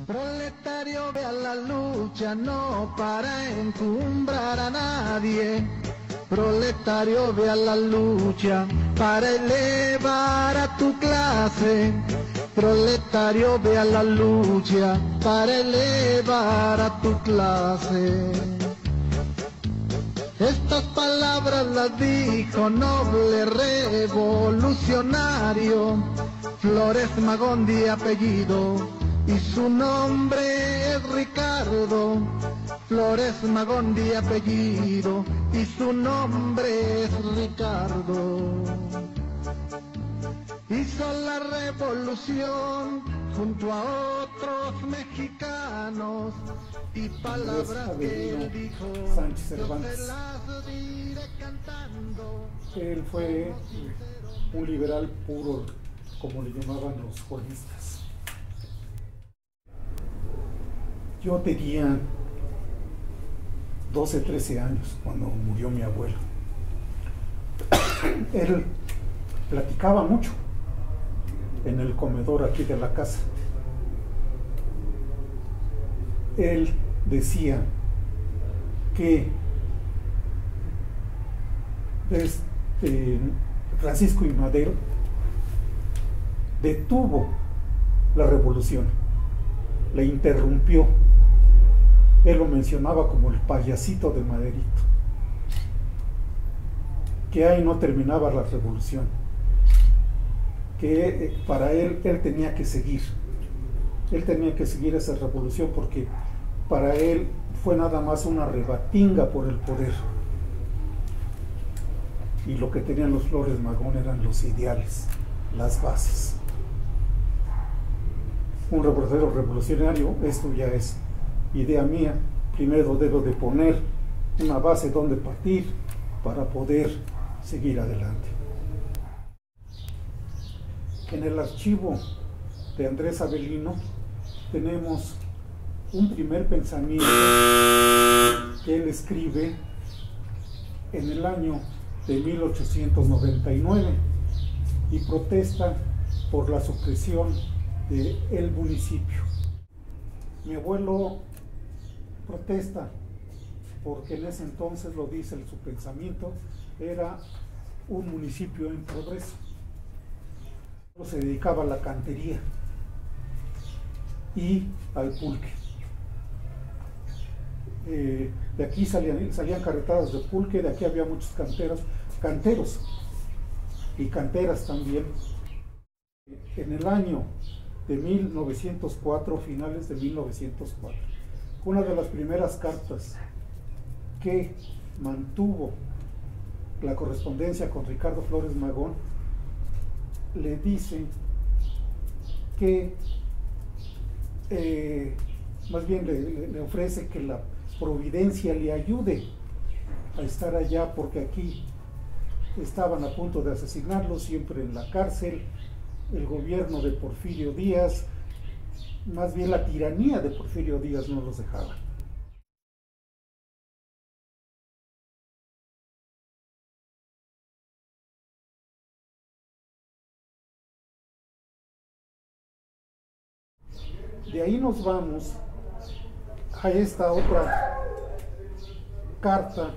Proletario, ve a la lucha, no para encumbrar a nadie. Proletario, ve a la lucha para elevar a tu clase. Proletario, ve a la lucha para elevar a tu clase. Estas palabras las dijo noble revolucionario Flores Magón de apellido, y su nombre es Ricardo. Flores Magón de apellido, y su nombre es Ricardo. Hizo la revolución junto a otros mexicanos, y palabras que él dijo, Sánchez yo Cervantes. se las diré cantando. Él fue un liberal puro, como le llamaban los juaristas. Yo tenía 12, 13 años cuando murió mi abuelo. Él platicaba mucho en el comedor aquí de la casa. Él decía que Francisco I. Madero detuvo la revolución, la interrumpió. Él lo mencionaba como el payasito de Maderito, que ahí no terminaba la revolución, que para él tenía que seguir. Él tenía que seguir esa revolución porque para él fue nada más una rebatinga por el poder. Y lo que tenían los Flores Magón eran los ideales, las bases. Un verdadero revolucionario, esto ya es idea mía, primero debo de poner una base donde partir para poder seguir adelante. En el archivo de Andrés Avelino tenemos un primer pensamiento que él escribe en el año de 1899 y protesta por la supresión del municipio. Mi abuelo protesta porque en ese entonces, lo dice en su pensamiento, era un municipio en progreso. Se dedicaba a la cantería y al pulque. De aquí salían carretadas de pulque, de aquí había muchos canteros y canteras también. En el año de 1904, finales de 1904, una de las primeras cartas que mantuvo la correspondencia con Ricardo Flores Magón le dice que más bien le ofrece que la providencia le ayude a estar allá, porque aquí estaban a punto de asesinarlo, siempre en la cárcel, el gobierno de Porfirio Díaz, más bien la tiranía de Porfirio Díaz no los dejaba. De ahí nos vamos a esta otra carta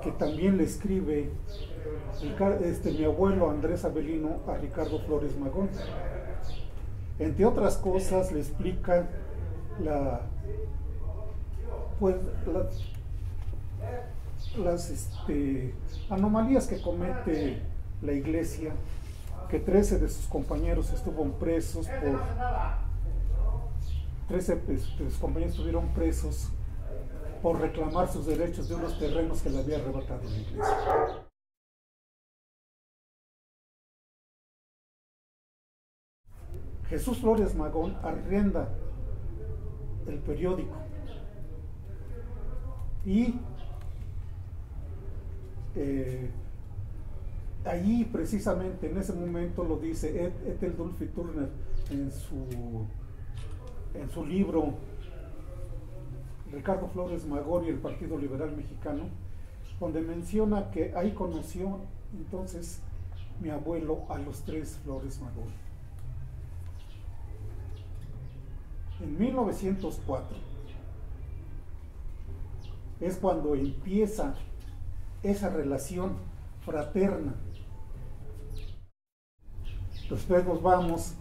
que también le escribe mi abuelo Andrés Avelino a Ricardo Flores Magón. Entre otras cosas le explica las anomalías que comete la iglesia, que 13 de sus compañeros estuvieron presos por 13 de sus compañeros estuvieron presos por reclamar sus derechos de unos terrenos que le había arrebatado la iglesia. Jesús Flores Magón arrienda el periódico y allí precisamente en ese momento lo dice Ethel Dulphy Turner en su libro Ricardo Flores Magón y el Partido Liberal Mexicano, donde menciona que ahí conoció entonces mi abuelo a los 3 Flores Magón. En 1904 es cuando empieza esa relación fraterna. Después nos vamos,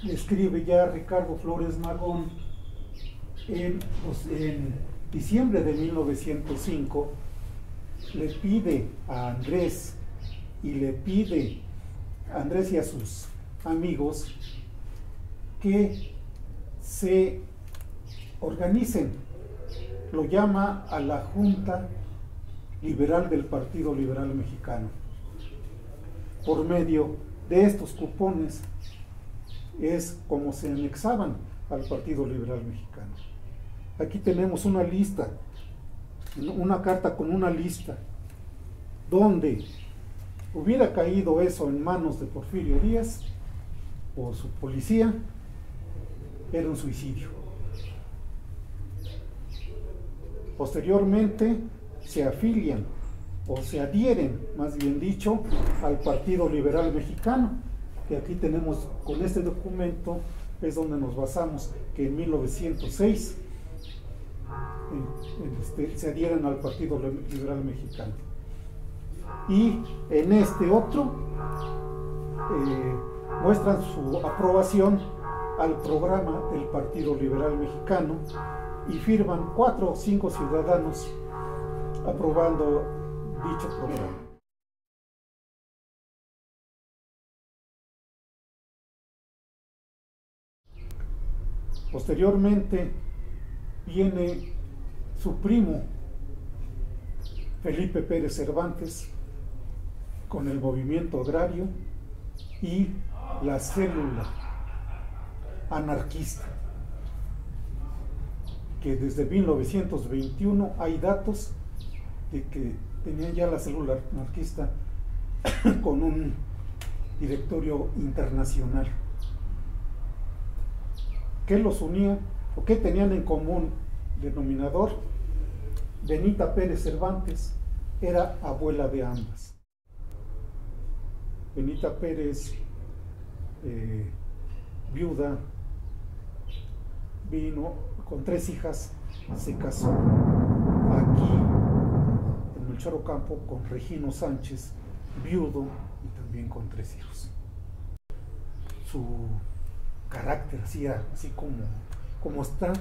escribe ya Ricardo Flores Magón en diciembre de 1905, le pide a Andrés y a sus amigos que se organicen. Lo llama a la Junta Liberal del Partido Liberal Mexicano. Por medio de estos cupones es como se anexaban al Partido Liberal Mexicano. Aquí tenemos una lista, una carta con una lista, donde hubiera caído eso en manos de Porfirio Díaz o su policía, era un suicidio. Posteriormente se afilian o se adhieren, más bien dicho, al Partido Liberal Mexicano, que aquí tenemos con este documento, es donde nos basamos, que en 1906 se adhieren al Partido Liberal Mexicano. Y en este otro muestran su aprobación al programa del Partido Liberal Mexicano y firman 4 o 5 ciudadanos aprobando dicho programa. Posteriormente viene su primo Felipe Pérez Cervantes con el movimiento agrario y la célula anarquista, que desde 1921 hay datos de que tenían ya la célula anarquista con un directorio internacional. ¿Qué los unía o qué tenían en común denominador? Benita Pérez Cervantes era abuela de ambas. Benita Pérez, viuda, vino con 3 hijas, se casó aquí en Melchor Ocampo con Regino Sánchez, viudo y también con 3 hijos. Su carácter así como está,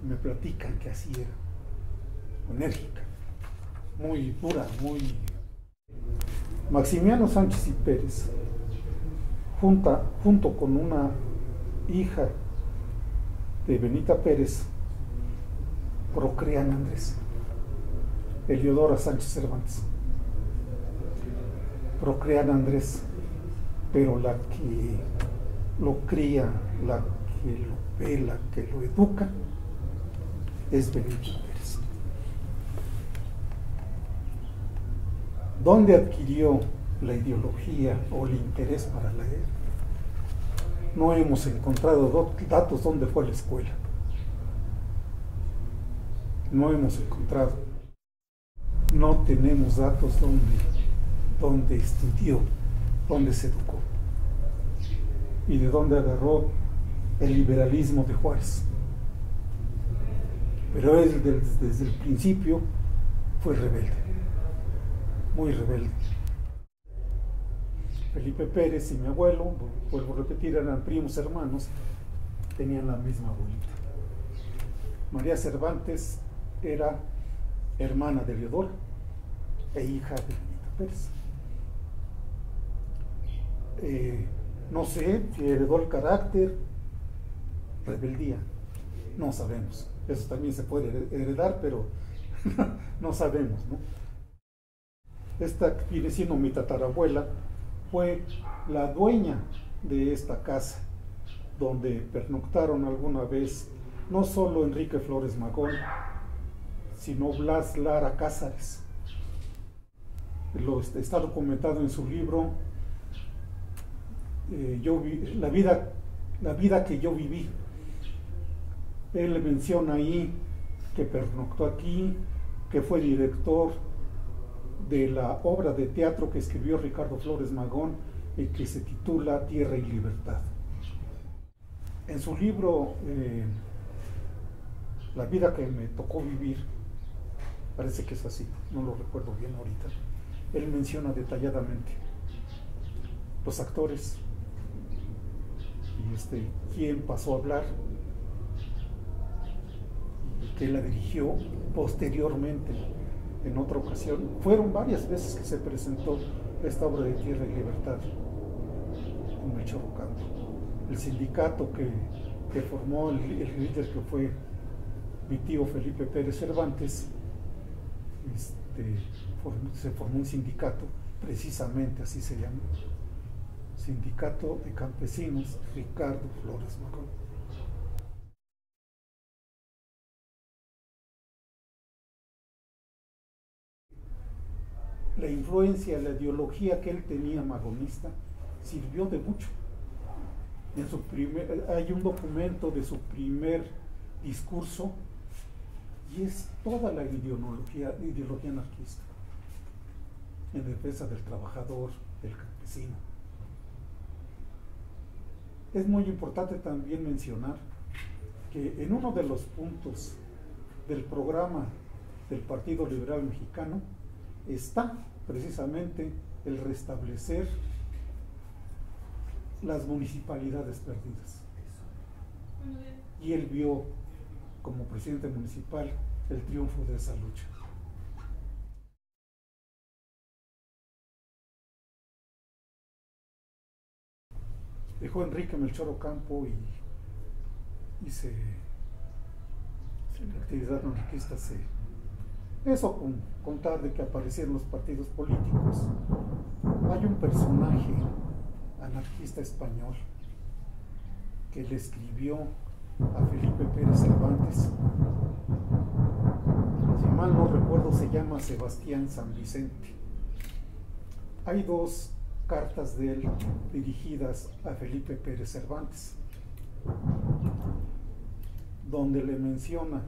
me platican que así era, enérgica, muy pura, muy... Maximiano Sánchez y Pérez, junto con una hija de Benita Pérez, procrean a Andrés, Eliodora Sánchez Cervantes. Procrean a Andrés, pero la que lo cría, la que lo ve, la que lo educa, es Benita Pérez. ¿Dónde adquirió la ideología o el interés para leer? No hemos encontrado datos dónde fue a la escuela. No hemos encontrado. No tenemos datos dónde estudió, dónde se educó y de dónde agarró el liberalismo de Juárez. Pero él desde el principio fue rebelde, muy rebelde. Felipe Pérez y mi abuelo, vuelvo a repetir, eran primos hermanos, tenían la misma abuelita. María Cervantes era hermana de Eliodora e hija de Benita Pérez. No sé si heredó el carácter, rebeldía, no sabemos. Eso también se puede heredar, pero no sabemos, ¿no? Esta que viene siendo mi tatarabuela fue la dueña de esta casa, donde pernoctaron alguna vez no solo Enrique Flores Magón, sino Blas Lara Cázares. Está documentado en su libro la vida que yo viví. Él menciona ahí que pernoctó aquí, que fue director de la obra de teatro que escribió Ricardo Flores Magón y que se titula Tierra y Libertad. En su libro La vida que me tocó vivir, parece que es así, no lo recuerdo bien ahorita, él menciona detalladamente los actores y quién pasó a hablar y que la dirigió posteriormente en otra ocasión. Fueron varias veces que se presentó esta obra de Tierra y Libertad en Melchor Ocampo. El sindicato que formó el líder que fue mi tío Felipe Pérez Cervantes, se formó un sindicato, precisamente así se llama, Sindicato de Campesinos Ricardo Flores Magón. La influencia, la ideología que él tenía magonista sirvió de mucho. Hay un documento de su primer discurso y es toda la ideología anarquista en defensa del trabajador, del campesino. Es muy importante también mencionar que en uno de los puntos del programa del Partido Liberal Mexicano está precisamente el restablecer las municipalidades perdidas. Y él vio como presidente municipal el triunfo de esa lucha. Dejó Enrique Melchor Ocampo y la actividad anarquista eso con contar de que aparecieron los partidos políticos. Hay un personaje anarquista español que le escribió a Felipe Pérez Cervantes, si mal no recuerdo se llama Sebastián San Vicente. Hay dos cartas de él dirigidas a Felipe Pérez Cervantes, donde le menciona: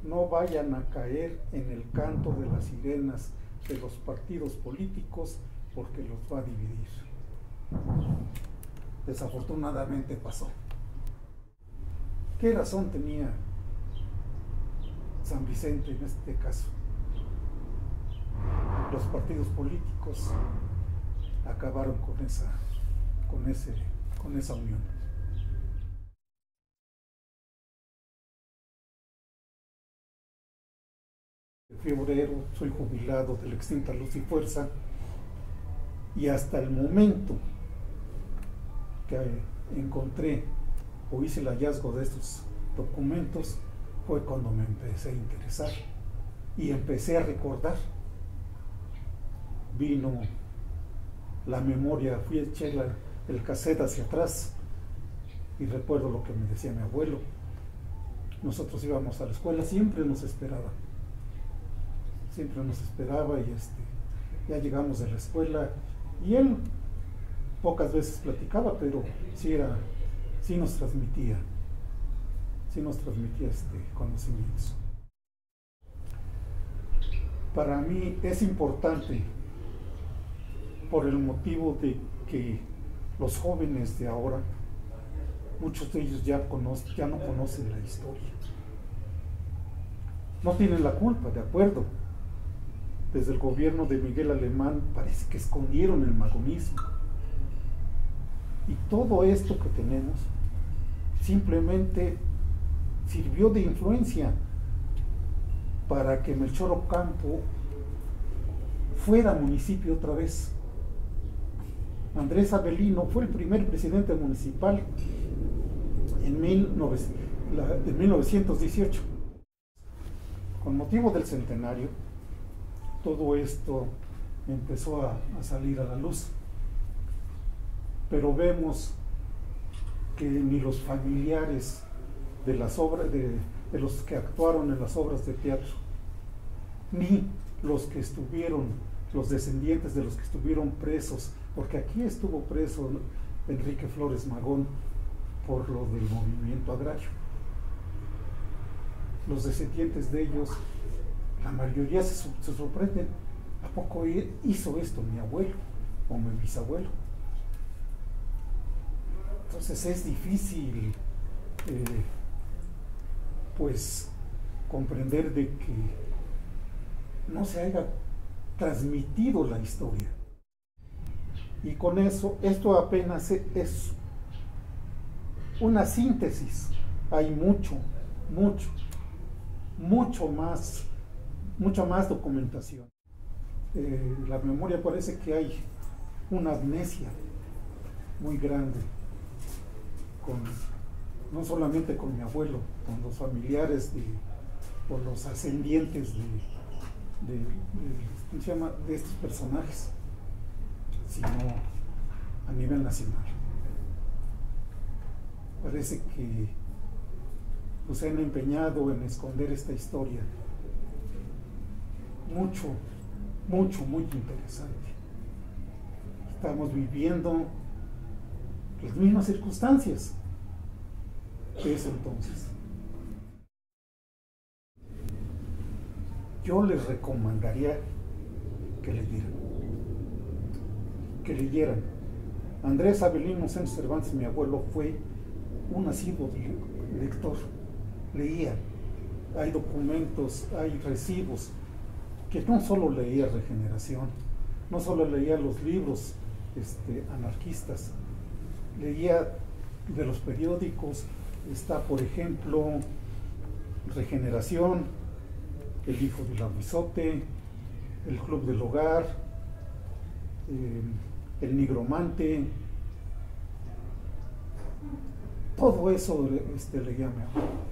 no vayan a caer en el canto de las sirenas de los partidos políticos porque los va a dividir. Desafortunadamente pasó. ¿Qué razón tenía San Vicente en este caso? Los partidos políticos acabaron con esa unión. Fui obrero, soy jubilado de la extinta Luz y Fuerza, y hasta el momento que encontré o hice el hallazgo de estos documentos fue cuando me empecé a interesar y empecé a recordar. Vino la memoria, fui a echar el cassette hacia atrás y recuerdo lo que me decía mi abuelo. Nosotros íbamos a la escuela, siempre nos esperaba y ya llegamos de la escuela y él pocas veces platicaba, pero sí nos transmitía conocimientos. Para mí es importante por el motivo de que los jóvenes de ahora, muchos de ellos ya no conocen la historia. No tienen la culpa, de acuerdo. Desde el gobierno de Miguel Alemán parece que escondieron el magonismo. Y todo esto que tenemos simplemente sirvió de influencia para que Melchor Ocampo fuera municipio otra vez. Andrés Avelino fue el primer presidente municipal en 1918. Con motivo del centenario, todo esto empezó a salir a la luz. Pero vemos que ni los familiares de las obras de los que actuaron en las obras de teatro, ni los descendientes de los que estuvieron presos, porque aquí estuvo preso Enrique Flores Magón por lo del movimiento agrario. Los descendientes de ellos, la mayoría se sorprenden. ¿A poco hizo esto mi abuelo o mi bisabuelo? Entonces es difícil pues comprender de que no se haya transmitido la historia. Y con eso, esto apenas es una síntesis. Hay mucha más documentación. La memoria parece que hay una amnesia muy grande, no solamente con mi abuelo, con los familiares o los ascendientes ¿cómo se llama?, de estos personajes, sino a nivel nacional. Parece que pues, se han empeñado en esconder esta historia muy interesante. Estamos viviendo las mismas circunstancias de ese entonces. Yo les recomendaría que leyeran. Andrés Avelino Sánchez Cervantes, mi abuelo, fue un asiduo lector. Leía. Hay documentos, hay recibos, que no solo leía Regeneración, no solo leía los libros anarquistas, leía de los periódicos. Está, por ejemplo, Regeneración, El Hijo del Aguizote, El Club del Hogar, El Nigromante. Todo eso leía mi abuelo.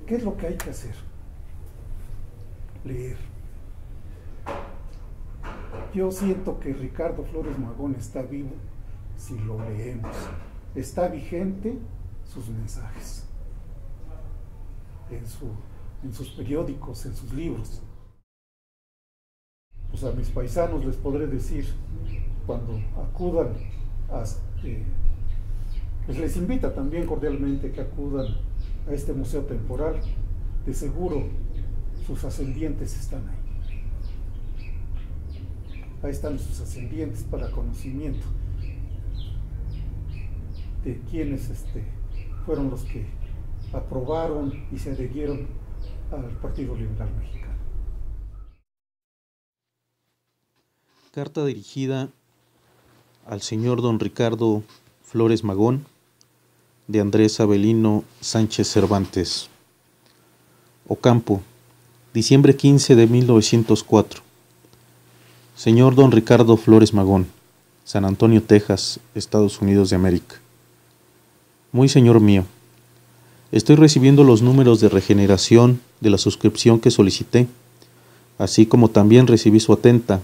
¿Qué es lo que hay que hacer? Leer. Yo siento que Ricardo Flores Magón está vivo si lo leemos. Está vigente sus mensajes en sus periódicos, en sus libros. Pues a mis paisanos les podré decir, cuando acudan pues les invita también cordialmente que acudan a este museo temporal. De seguro sus ascendientes están ahí. Ahí están sus ascendientes para conocimiento de quienes fueron los que aprobaron y se adhirieron al Partido Liberal Mexicano. Carta dirigida al señor don Ricardo Flores Magón, de Andrés Avelino Sánchez Cervantes. Ocampo, diciembre 15 de 1904. Señor don Ricardo Flores Magón, San Antonio, Texas, Estados Unidos de América. Muy señor mío, estoy recibiendo los números de regeneración de la suscripción que solicité, así como también recibí su atenta,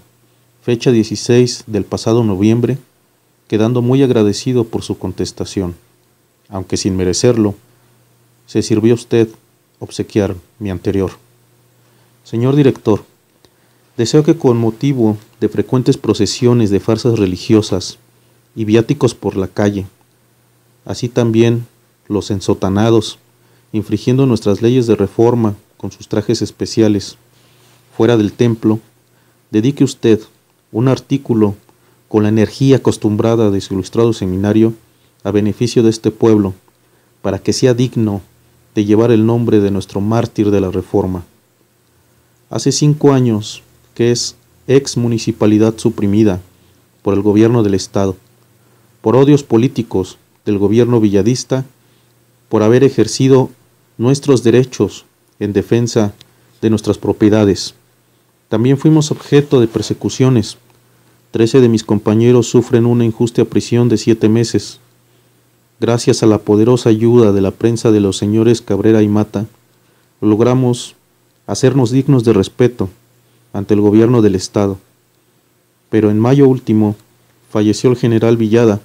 fecha 16 del pasado noviembre, quedando muy agradecido por su contestación, aunque sin merecerlo, se sirvió usted obsequiar mi anterior. Señor director, deseo que con motivo de frecuentes procesiones de farsas religiosas y viáticos por la calle, así también los ensotanados, infringiendo nuestras leyes de reforma con sus trajes especiales, fuera del templo, dedique usted un artículo con la energía acostumbrada de su ilustrado seminario a beneficio de este pueblo, para que sea digno de llevar el nombre de nuestro mártir de la Reforma. Hace 5 años que es ex municipalidad suprimida por el gobierno del Estado, por odios políticos del gobierno villadista, por haber ejercido nuestros derechos en defensa de nuestras propiedades. También fuimos objeto de persecuciones. 13 de mis compañeros sufren una injusta prisión de 7 meses. Gracias a la poderosa ayuda de la prensa de los señores Cabrera y Mata, logramos hacernos dignos de respeto ante el gobierno del Estado. Pero en mayo último falleció el general Villada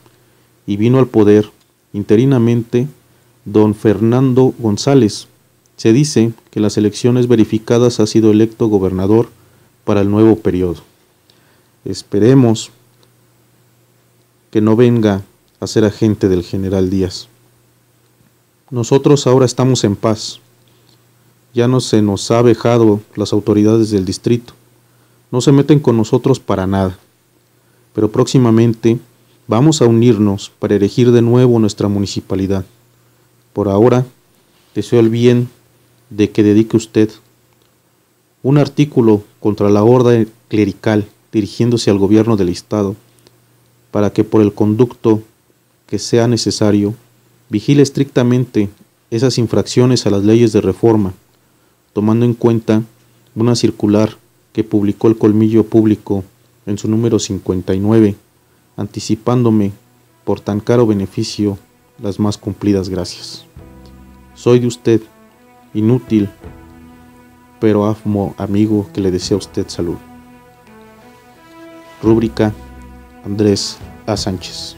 y vino al poder, interinamente, don Fernando González. Se dice que en las elecciones verificadas ha sido electo gobernador para el nuevo periodo. Esperemos que no venga a ser agente del general Díaz. Nosotros ahora estamos en paz. Ya no se nos ha vejado las autoridades del distrito. No se meten con nosotros para nada. Pero próximamente vamos a unirnos para erigir de nuevo nuestra municipalidad. Por ahora deseo el bien de que dedique usted un artículo contra la horda clerical dirigiéndose al gobierno del Estado, para que por el conducto que sea necesario vigile estrictamente esas infracciones a las leyes de reforma, tomando en cuenta una circular que publicó el Colmillo Público en su número 59, anticipándome por tan caro beneficio las más cumplidas gracias. Soy de usted, inútil, pero afmo amigo que le desea a usted salud. Rúbrica Andrés A. Sánchez.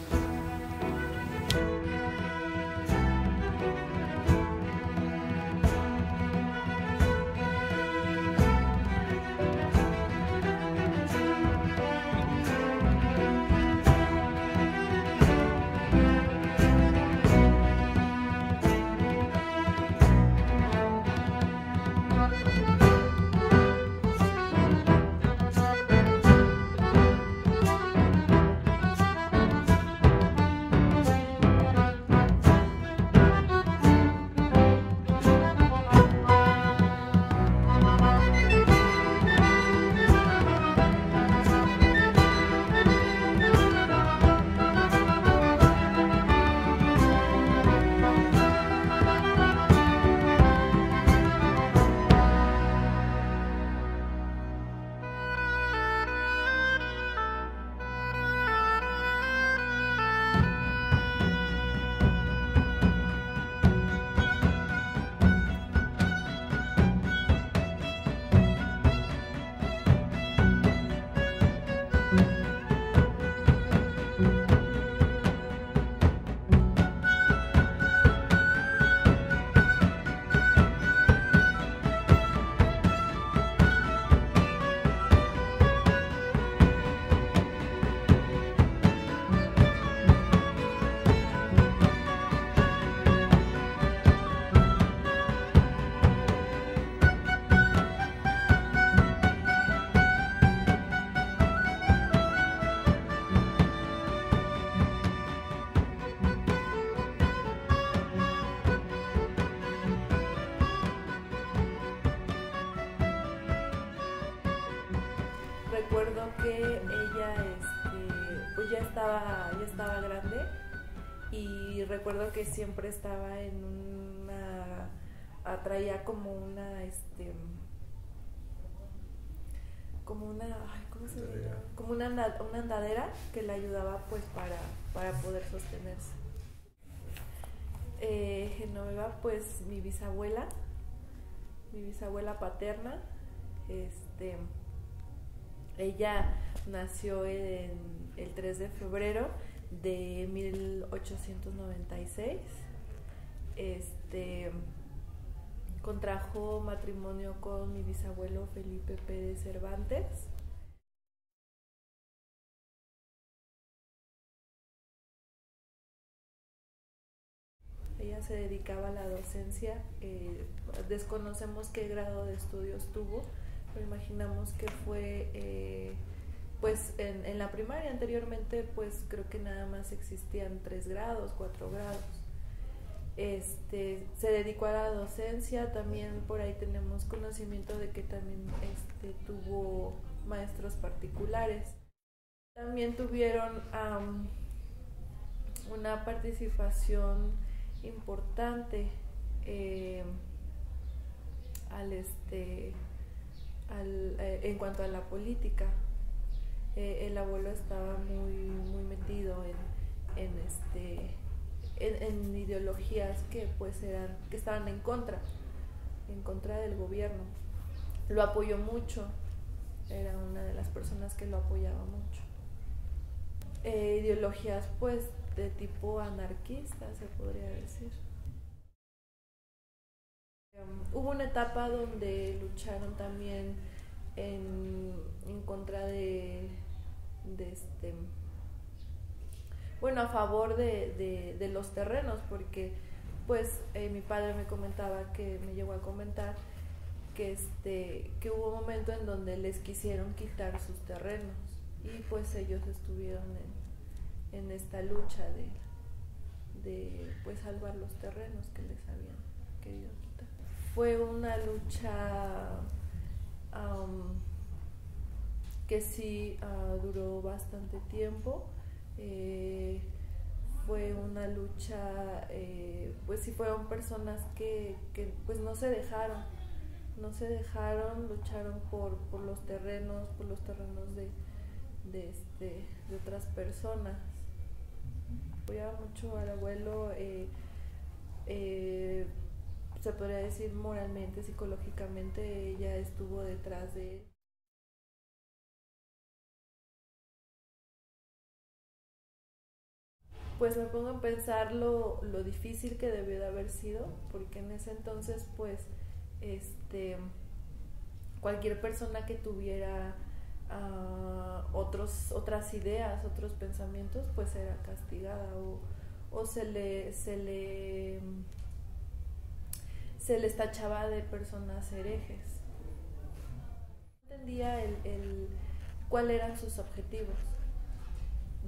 Recuerdo que ella pues ya estaba grande, y recuerdo que siempre estaba en traía como una ay, ¿cómo se llama? Como una andadera que le ayudaba pues para poder sostenerse. Genoveva, pues mi bisabuela paterna, ella nació el 3 de febrero de 1896. Contrajo matrimonio con mi bisabuelo Felipe Pérez Cervantes. Ella se dedicaba a la docencia. Desconocemos qué grado de estudios tuvo, pero imaginamos que fue pues en la primaria. Anteriormente pues creo que nada más existían 3 grados, 4 grados. Se dedicó a la docencia. También por ahí tenemos conocimiento de que también tuvo maestros particulares. También tuvieron una participación importante en cuanto a la política. El abuelo estaba muy metido en ideologías que pues que estaban en contra del gobierno. Lo apoyó mucho, era una de las personas que lo apoyaba mucho. Ideologías pues de tipo anarquista, se podría decir. Hubo una etapa donde lucharon también en contra a favor de los terrenos, porque pues mi padre me comentaba, que me llegó a comentar que hubo un momento en donde les quisieron quitar sus terrenos, y pues ellos estuvieron en esta lucha de pues salvar los terrenos que querido quitar. Fue una lucha que sí duró bastante tiempo. Fue una lucha, pues sí fueron personas que pues no se dejaron, lucharon por los terrenos, de otras personas. Apoyaba mucho al abuelo, se podría decir moralmente, psicológicamente, ella estuvo detrás de él. Pues me pongo a pensar lo difícil que debió de haber sido, porque en ese entonces pues cualquier persona que tuviera otras ideas, otros pensamientos, pues era castigada o se les tachaba de personas herejes. No entendía cuáles eran sus objetivos.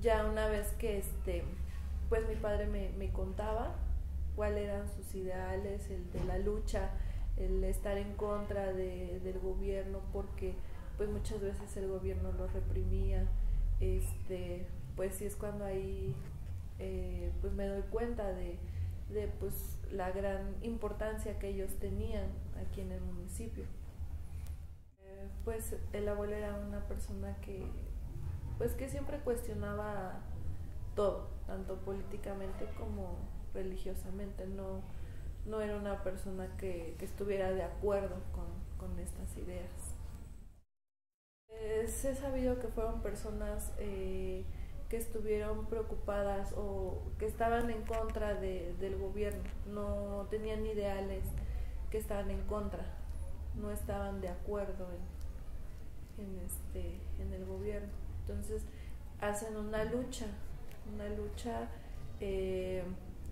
Ya una vez que pues mi padre me contaba cuáles eran sus ideales, el de la lucha, el estar en contra del gobierno, porque pues muchas veces el gobierno lo reprimía, pues sí es cuando ahí pues me doy cuenta de pues la gran importancia que ellos tenían aquí en el municipio. Pues el abuelo era una persona que siempre cuestionaba todo, tanto políticamente como religiosamente. No era una persona que estuviera de acuerdo con estas ideas. He sabido que fueron personas que estuvieron preocupadas o que estaban en contra del gobierno, no tenían ideales, que estaban en contra, no estaban de acuerdo en el gobierno. Entonces hacen una lucha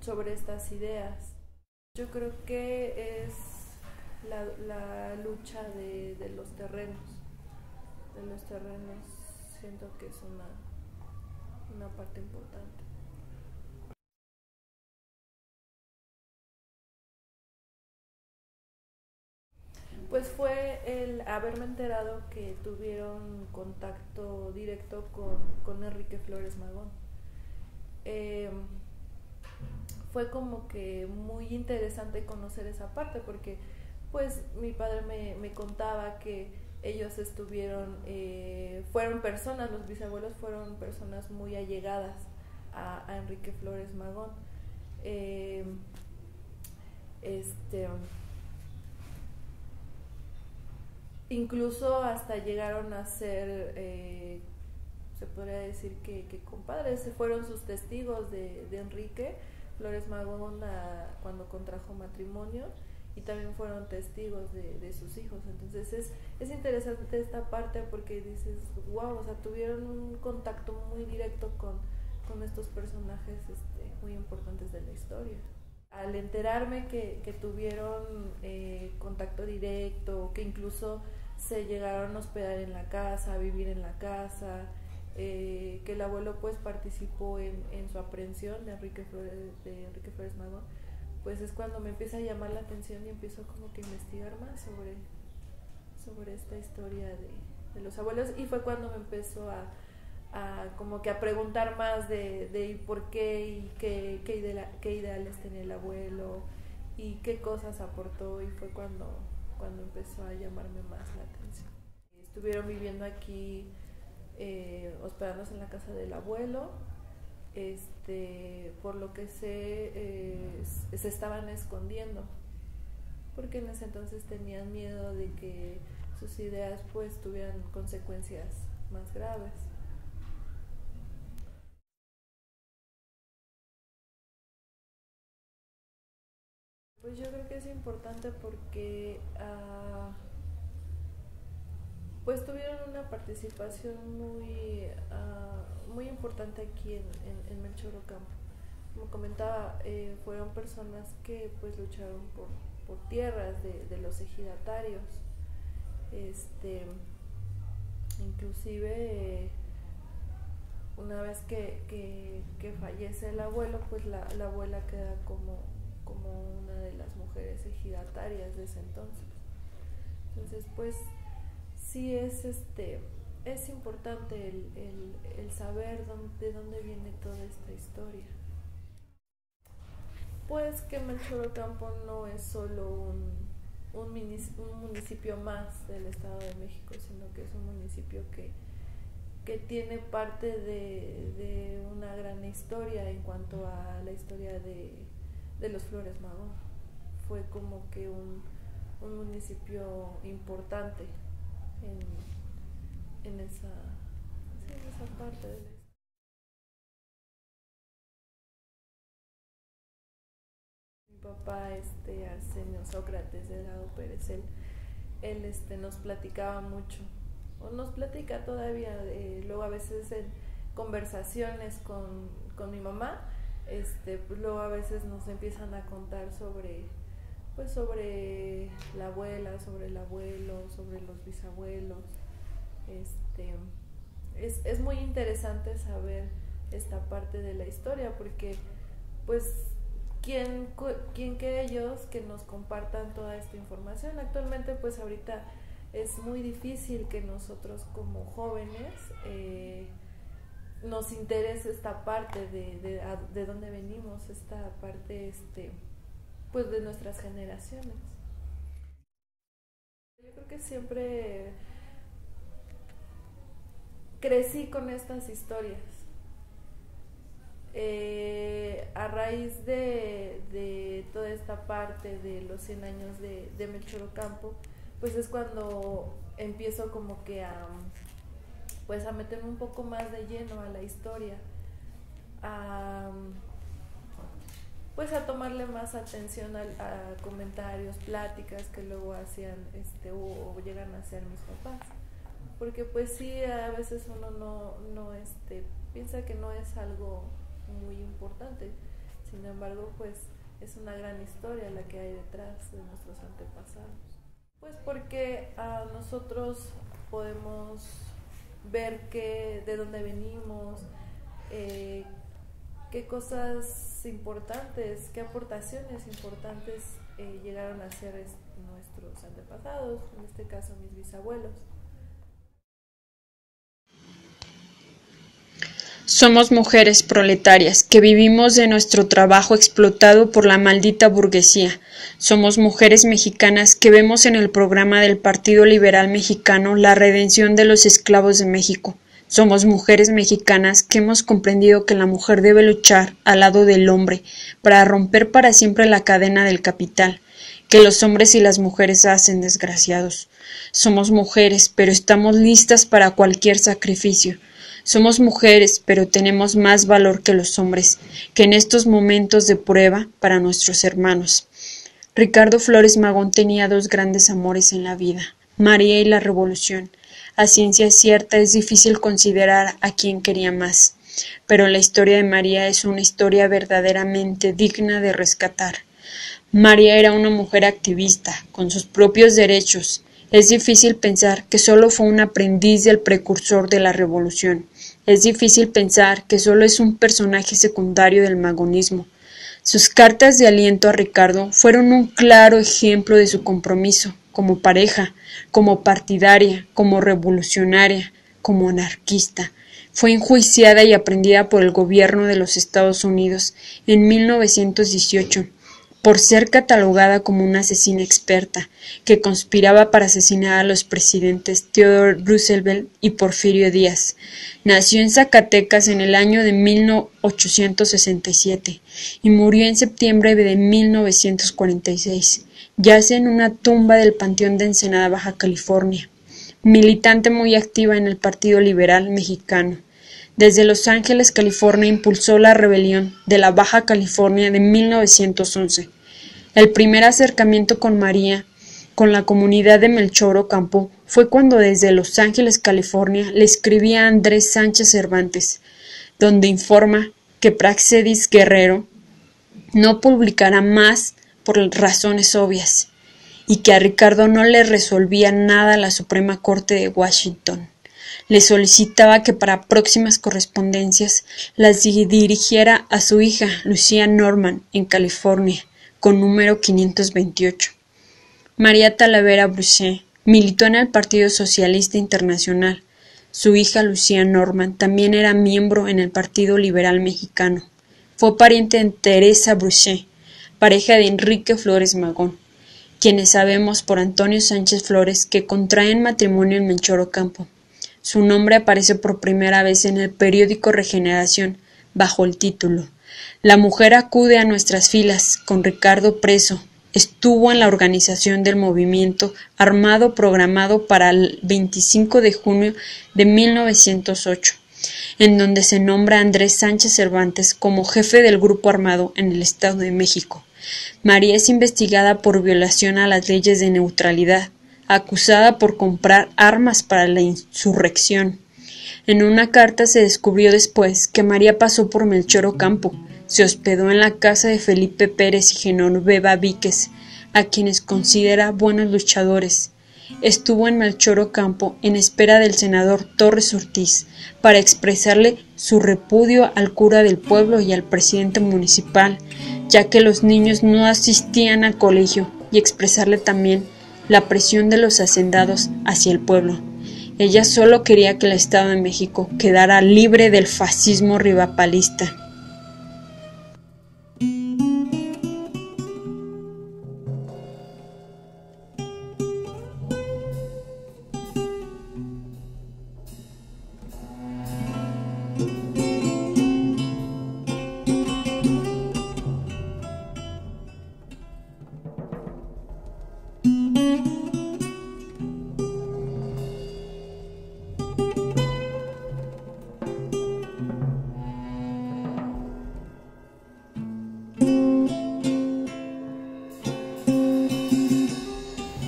sobre estas ideas. Yo creo que es la lucha de los terrenos. Siento que es una parte importante. Pues fue el haberme enterado que tuvieron contacto directo con Enrique Flores Magón. Fue como que muy interesante conocer esa parte, porque pues mi padre me contaba que ellos fueron personas, los bisabuelos fueron personas muy allegadas a Enrique Flores Magón. Incluso hasta llegaron a ser, se podría decir que compadres, fueron sus testigos de Enrique Flores Magón cuando contrajo matrimonio, y también fueron testigos de sus hijos. Entonces es interesante esta parte, porque dices, wow, o sea, tuvieron un contacto muy directo con estos personajes muy importantes de la historia. Al enterarme que tuvieron contacto directo, que incluso se llegaron a hospedar en la casa, a vivir en la casa, que el abuelo pues participó en su aprehensión de Enrique Flores Magón, pues es cuando me empieza a llamar la atención y empiezo como que a investigar más sobre esta historia de los abuelos, y fue cuando me empezó a como que a preguntar más de por qué y qué ideales tenía el abuelo y qué cosas aportó, y fue cuando empezó a llamarme más la atención. Estuvieron viviendo aquí, hospedándose en la casa del abuelo, por lo que se estaban escondiendo, porque en ese entonces tenían miedo de que sus ideas pues tuvieran consecuencias más graves. Pues yo creo que es importante porque pues tuvieron una participación muy importante aquí en Melchor Ocampo. Como comentaba, fueron personas que pues lucharon por tierras de los ejidatarios. Inclusive una vez que fallece el abuelo, pues la abuela queda como una de las mujeres ejidatarias de ese entonces. Entonces, pues sí es importante el saber de dónde viene toda esta historia. Pues que Melchor Ocampo no es solo un municipio más del Estado de México, sino que es un municipio que tiene parte de una gran historia en cuanto a la historia de los Flores Magón. Fue como que un municipio importante en esa parte de la historia. Mi papá, Arsenio Sócrates Delgado Pérez, él nos platicaba mucho, o nos platica todavía, luego a veces en conversaciones con mi mamá, pues luego a veces nos empiezan a contar sobre la abuela, sobre el abuelo, sobre los bisabuelos. Es muy interesante saber esta parte de la historia, porque pues ¿quién que ellos que nos compartan toda esta información? Actualmente pues ahorita es muy difícil que nosotros como jóvenes nos interese esta parte de dónde venimos, esta parte pues de nuestras generaciones. Yo creo que siempre crecí con estas historias. A raíz de toda esta parte de los 100 años de Melchor Ocampo, pues es cuando empiezo como que a meterme un poco más de lleno a la historia, pues a tomarle más atención a comentarios, pláticas que luego hacían o llegan a hacer mis papás, porque pues sí, a veces uno no piensa que no es algo muy importante, sin embargo pues es una gran historia la que hay detrás de nuestros antepasados, pues porque nosotros podemos ver de dónde venimos, qué cosas importantes, qué aportaciones importantes llegaron a hacer nuestros antepasados, en este caso mis bisabuelos. Somos mujeres proletarias que vivimos de nuestro trabajo explotado por la maldita burguesía. Somos mujeres mexicanas que vemos en el programa del Partido Liberal Mexicano la redención de los esclavos de México. Somos mujeres mexicanas que hemos comprendido que la mujer debe luchar al lado del hombre para romper para siempre la cadena del capital, que los hombres y las mujeres hacen desgraciados. Somos mujeres, pero estamos listas para cualquier sacrificio. Somos mujeres, pero tenemos más valor que los hombres, que en estos momentos de prueba para nuestros hermanos. Ricardo Flores Magón tenía dos grandes amores en la vida, María y la Revolución. A ciencia cierta es difícil considerar a quién quería más, pero la historia de María es una historia verdaderamente digna de rescatar. María era una mujer activista, con sus propios derechos. Es difícil pensar que solo fue un aprendiz del precursor de la Revolución. Es difícil pensar que solo es un personaje secundario del magonismo. Sus cartas de aliento a Ricardo fueron un claro ejemplo de su compromiso, como pareja, como partidaria, como revolucionaria, como anarquista. Fue enjuiciada y aprendida por el gobierno de los Estados Unidos en 1918. Por ser catalogada como una asesina experta, que conspiraba para asesinar a los presidentes Theodore Roosevelt y Porfirio Díaz. Nació en Zacatecas en el año de 1867 y murió en septiembre de 1946. Yace en una tumba del Panteón de Ensenada, Baja California. Militante muy activa en el Partido Liberal Mexicano. Desde Los Ángeles, California, impulsó la rebelión de la Baja California de 1911. El primer acercamiento con María, con la comunidad de Melchor Ocampo, fue cuando desde Los Ángeles, California, le escribía a Andrés Sánchez Cervantes, donde informa que Praxedis Guerrero no publicará más por razones obvias, y que a Ricardo no le resolvía nada la Suprema Corte de Washington. Le solicitaba que para próximas correspondencias las dirigiera a su hija, Lucía Norman, en California, con número 528. María Talavera Brucé militó en el Partido Socialista Internacional. Su hija Lucía Norman también era miembro en el Partido Liberal Mexicano. Fue pariente de Teresa Brucé, pareja de Enrique Flores Magón, quienes sabemos por Antonio Sánchez Flores que contraen matrimonio en Melchor Ocampo. Su nombre aparece por primera vez en el periódico Regeneración, bajo el título La mujer acude a nuestras filas, con Ricardo preso. Estuvo en la organización del movimiento armado programado para el 25 de junio de 1908, en donde se nombra a Andrés Sánchez Cervantes como jefe del grupo armado en el Estado de México. María es investigada por violación a las leyes de neutralidad, acusada por comprar armas para la insurrección. En una carta se descubrió después que María pasó por Melchor Ocampo, se hospedó en la casa de Felipe Pérez y Genoveva Víquez, a quienes considera buenos luchadores. Estuvo en Melchor Ocampo en espera del senador Torres Ortiz para expresarle su repudio al cura del pueblo y al presidente municipal, ya que los niños no asistían al colegio, y expresarle también la presión de los hacendados hacia el pueblo. Ella solo quería que el Estado de México quedara libre del fascismo rivapalista.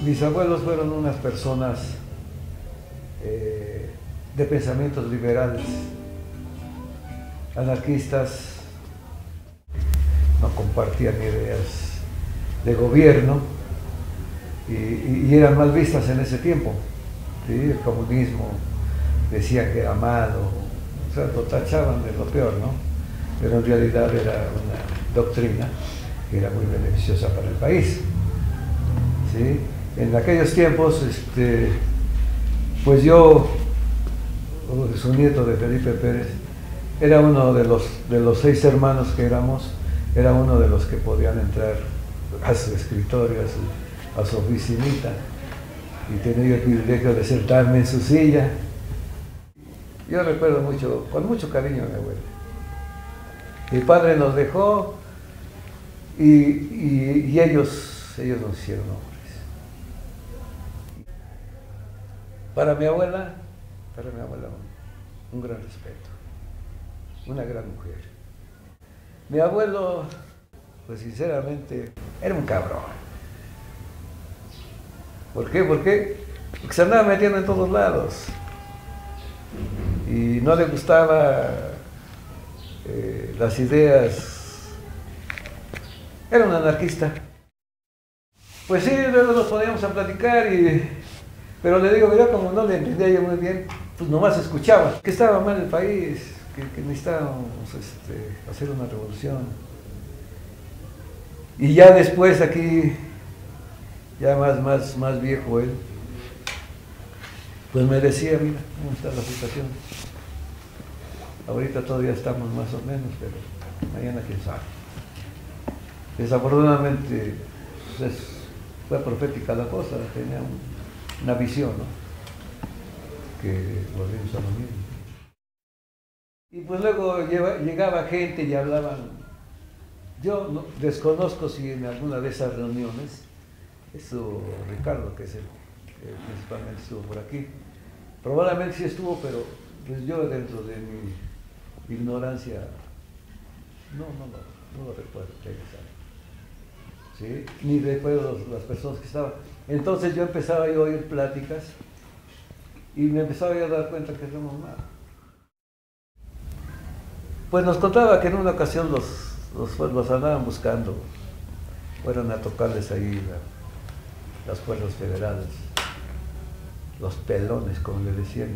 Mis abuelos fueron unas personas de pensamientos liberales, anarquistas, no compartían ideas de gobierno y eran mal vistas en ese tiempo. ¿Sí? El comunismo decían que era malo, o sea, lo tachaban de lo peor, ¿no? Pero en realidad era una doctrina que era muy beneficiosa para el país. ¿Sí? En aquellos tiempos, pues yo, su nieto de Felipe Pérez, era uno de los 6 hermanos que éramos, era uno de los que podían entrar a su escritorio, a su oficinita, y tenía el privilegio de sentarme en su silla. Yo recuerdo mucho, con mucho cariño a mi abuelo. Mi padre nos dejó y ellos nos hicieron hombres. Para mi abuela un gran respeto, una gran mujer. Mi abuelo, pues sinceramente, era un cabrón. ¿Por qué? Porque se andaba metiendo en todos lados y no le gustaba las ideas. Era un anarquista. Pues sí, luego nos poníamos a platicar pero le digo, mira, como no le entendía yo muy bien, pues nomás escuchaba que estaba mal el país, que necesitábamos hacer una revolución. Y ya después aquí, ya más viejo él, pues me decía, mira, cómo está la situación. Ahorita todavía estamos más o menos, pero mañana quién sabe. Desafortunadamente, pues fue profética la cosa, tenía una visión, ¿no? Que volvimos a lo mismo. Y pues luego llegaba gente y hablaban. Yo desconozco si en alguna de esas reuniones, Ricardo, que es el principalmente estuvo por aquí, probablemente sí estuvo, pero pues yo dentro de mi ignorancia no lo recuerdo que haya estado. ¿Sí? Ni recuerdo las personas que estaban. Entonces yo empezaba a oír pláticas y me empezaba a dar cuenta que éramos mal. Pues nos contaba que en una ocasión los andaban buscando, fueron a tocarles ahí las fuerzas federales, los pelones, como le decían,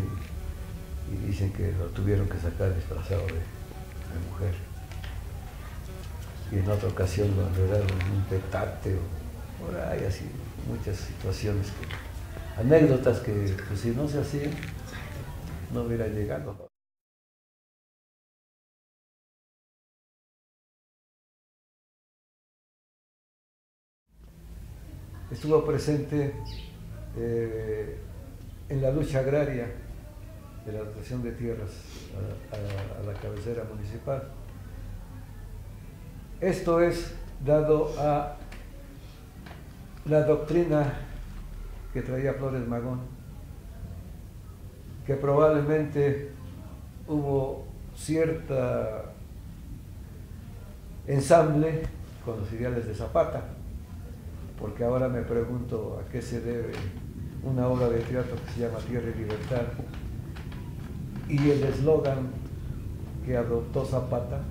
y dicen que lo tuvieron que sacar disfrazado de mujer. y en otra ocasión lo enredaron en un petate, o por ahí así, muchas situaciones, anécdotas que pues, si no se hacían, no hubiera llegado. Estuvo presente en la lucha agraria de la dotación de tierras a la cabecera municipal. Esto es dado a la doctrina que traía Flores Magón, que probablemente hubo cierta ensamble con los ideales de Zapata, porque ahora me pregunto a qué se debe una obra de teatro que se llama Tierra y Libertad, y el eslogan que adoptó Zapata,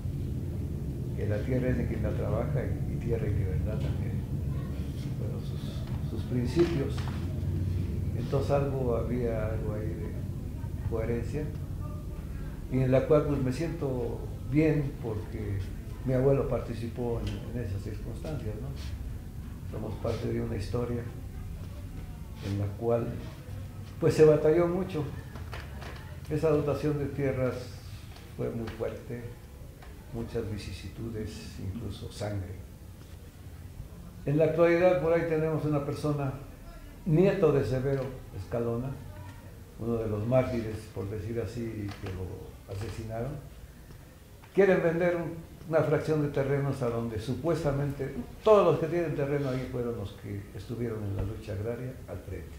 que la tierra es de quien la trabaja y tierra y libertad también, bueno, sus principios. Entonces había algo ahí de coherencia, y en la cual pues me siento bien porque mi abuelo participó en esas circunstancias, ¿no? Somos parte de una historia en la cual pues se batalló mucho. Esa dotación de tierras fue muy fuerte, muchas vicisitudes, incluso sangre. En la actualidad por ahí tenemos una persona, nieto de Severo Escalona, uno de los mártires, por decir así, que lo asesinaron. Quieren vender una fracción de terrenos a donde supuestamente todos los que tienen terreno ahí fueron los que estuvieron en la lucha agraria al frente.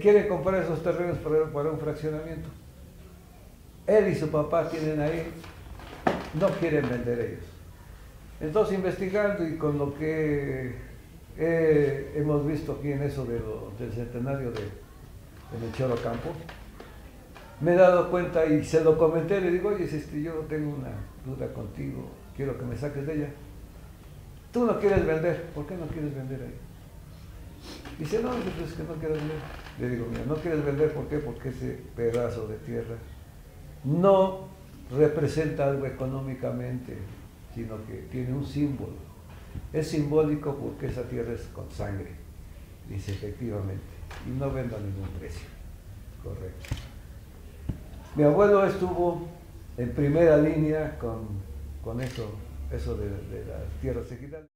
Quieren comprar esos terrenos para un fraccionamiento. Él y su papá tienen ahí, no quieren vender ellos. Entonces, investigando y con lo que hemos visto aquí en eso del centenario de Melchor Ocampo, me he dado cuenta y se lo comenté, le digo, oye, yo tengo una duda contigo, quiero que me saques de ella. Tú no quieres vender, ¿por qué no quieres vender ahí? Dice, no, pues que no quiero vender. Le digo, mira, no quieres vender, ¿por qué? Porque ese pedazo de tierra no representa algo económicamente, sino que tiene un símbolo. Es simbólico porque esa tierra es con sangre. Dice, efectivamente, y no vendo a ningún precio. Correcto. Mi abuelo estuvo en primera línea con eso de las tierras ejidales.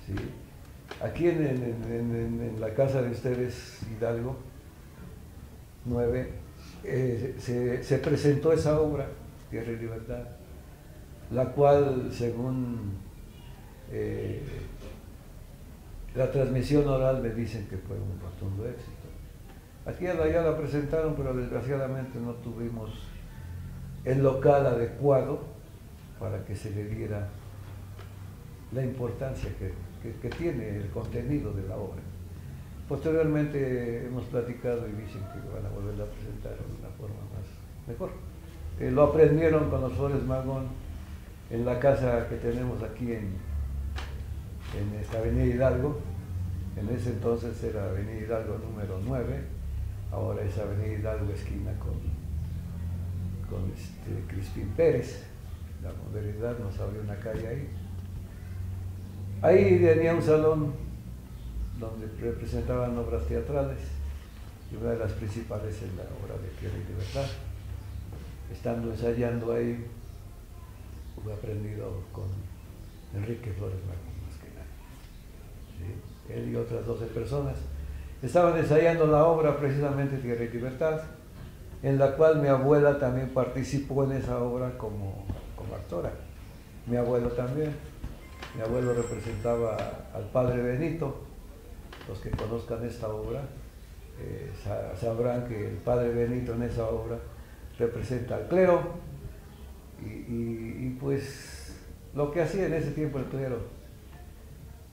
Sí. Aquí en la casa de ustedes, Hidalgo 9, se presentó esa obra, Tierra y Libertad, la cual, según la transmisión oral, me dicen que fue un rotundo éxito. Aquí ya la presentaron, pero desgraciadamente no tuvimos el local adecuado para que se le diera la importancia que tiene el contenido de la obra. Posteriormente hemos platicado y dicen que van a volverla a presentar de una forma mejor. Lo aprendieron con los Flores Magón en la casa que tenemos aquí en esta Avenida Hidalgo. En ese entonces era Avenida Hidalgo número 9, ahora es Avenida Hidalgo esquina con Crispín Pérez. La modernidad nos abrió una calle ahí. Ahí tenía un salón donde representaban obras teatrales, y una de las principales es la obra de Tierra y Libertad. Estando ensayando ahí, he aprendido con Enrique Flores Magón, más que nada. ¿Sí? Él y otras 12 personas estaban ensayando la obra, precisamente Tierra y Libertad, en la cual mi abuela también participó en esa obra como actora. Mi abuelo también. Mi abuelo representaba al padre Benito. Los que conozcan esta obra sabrán que el padre Benito en esa obra representa al clero y pues lo que hacía en ese tiempo el clero,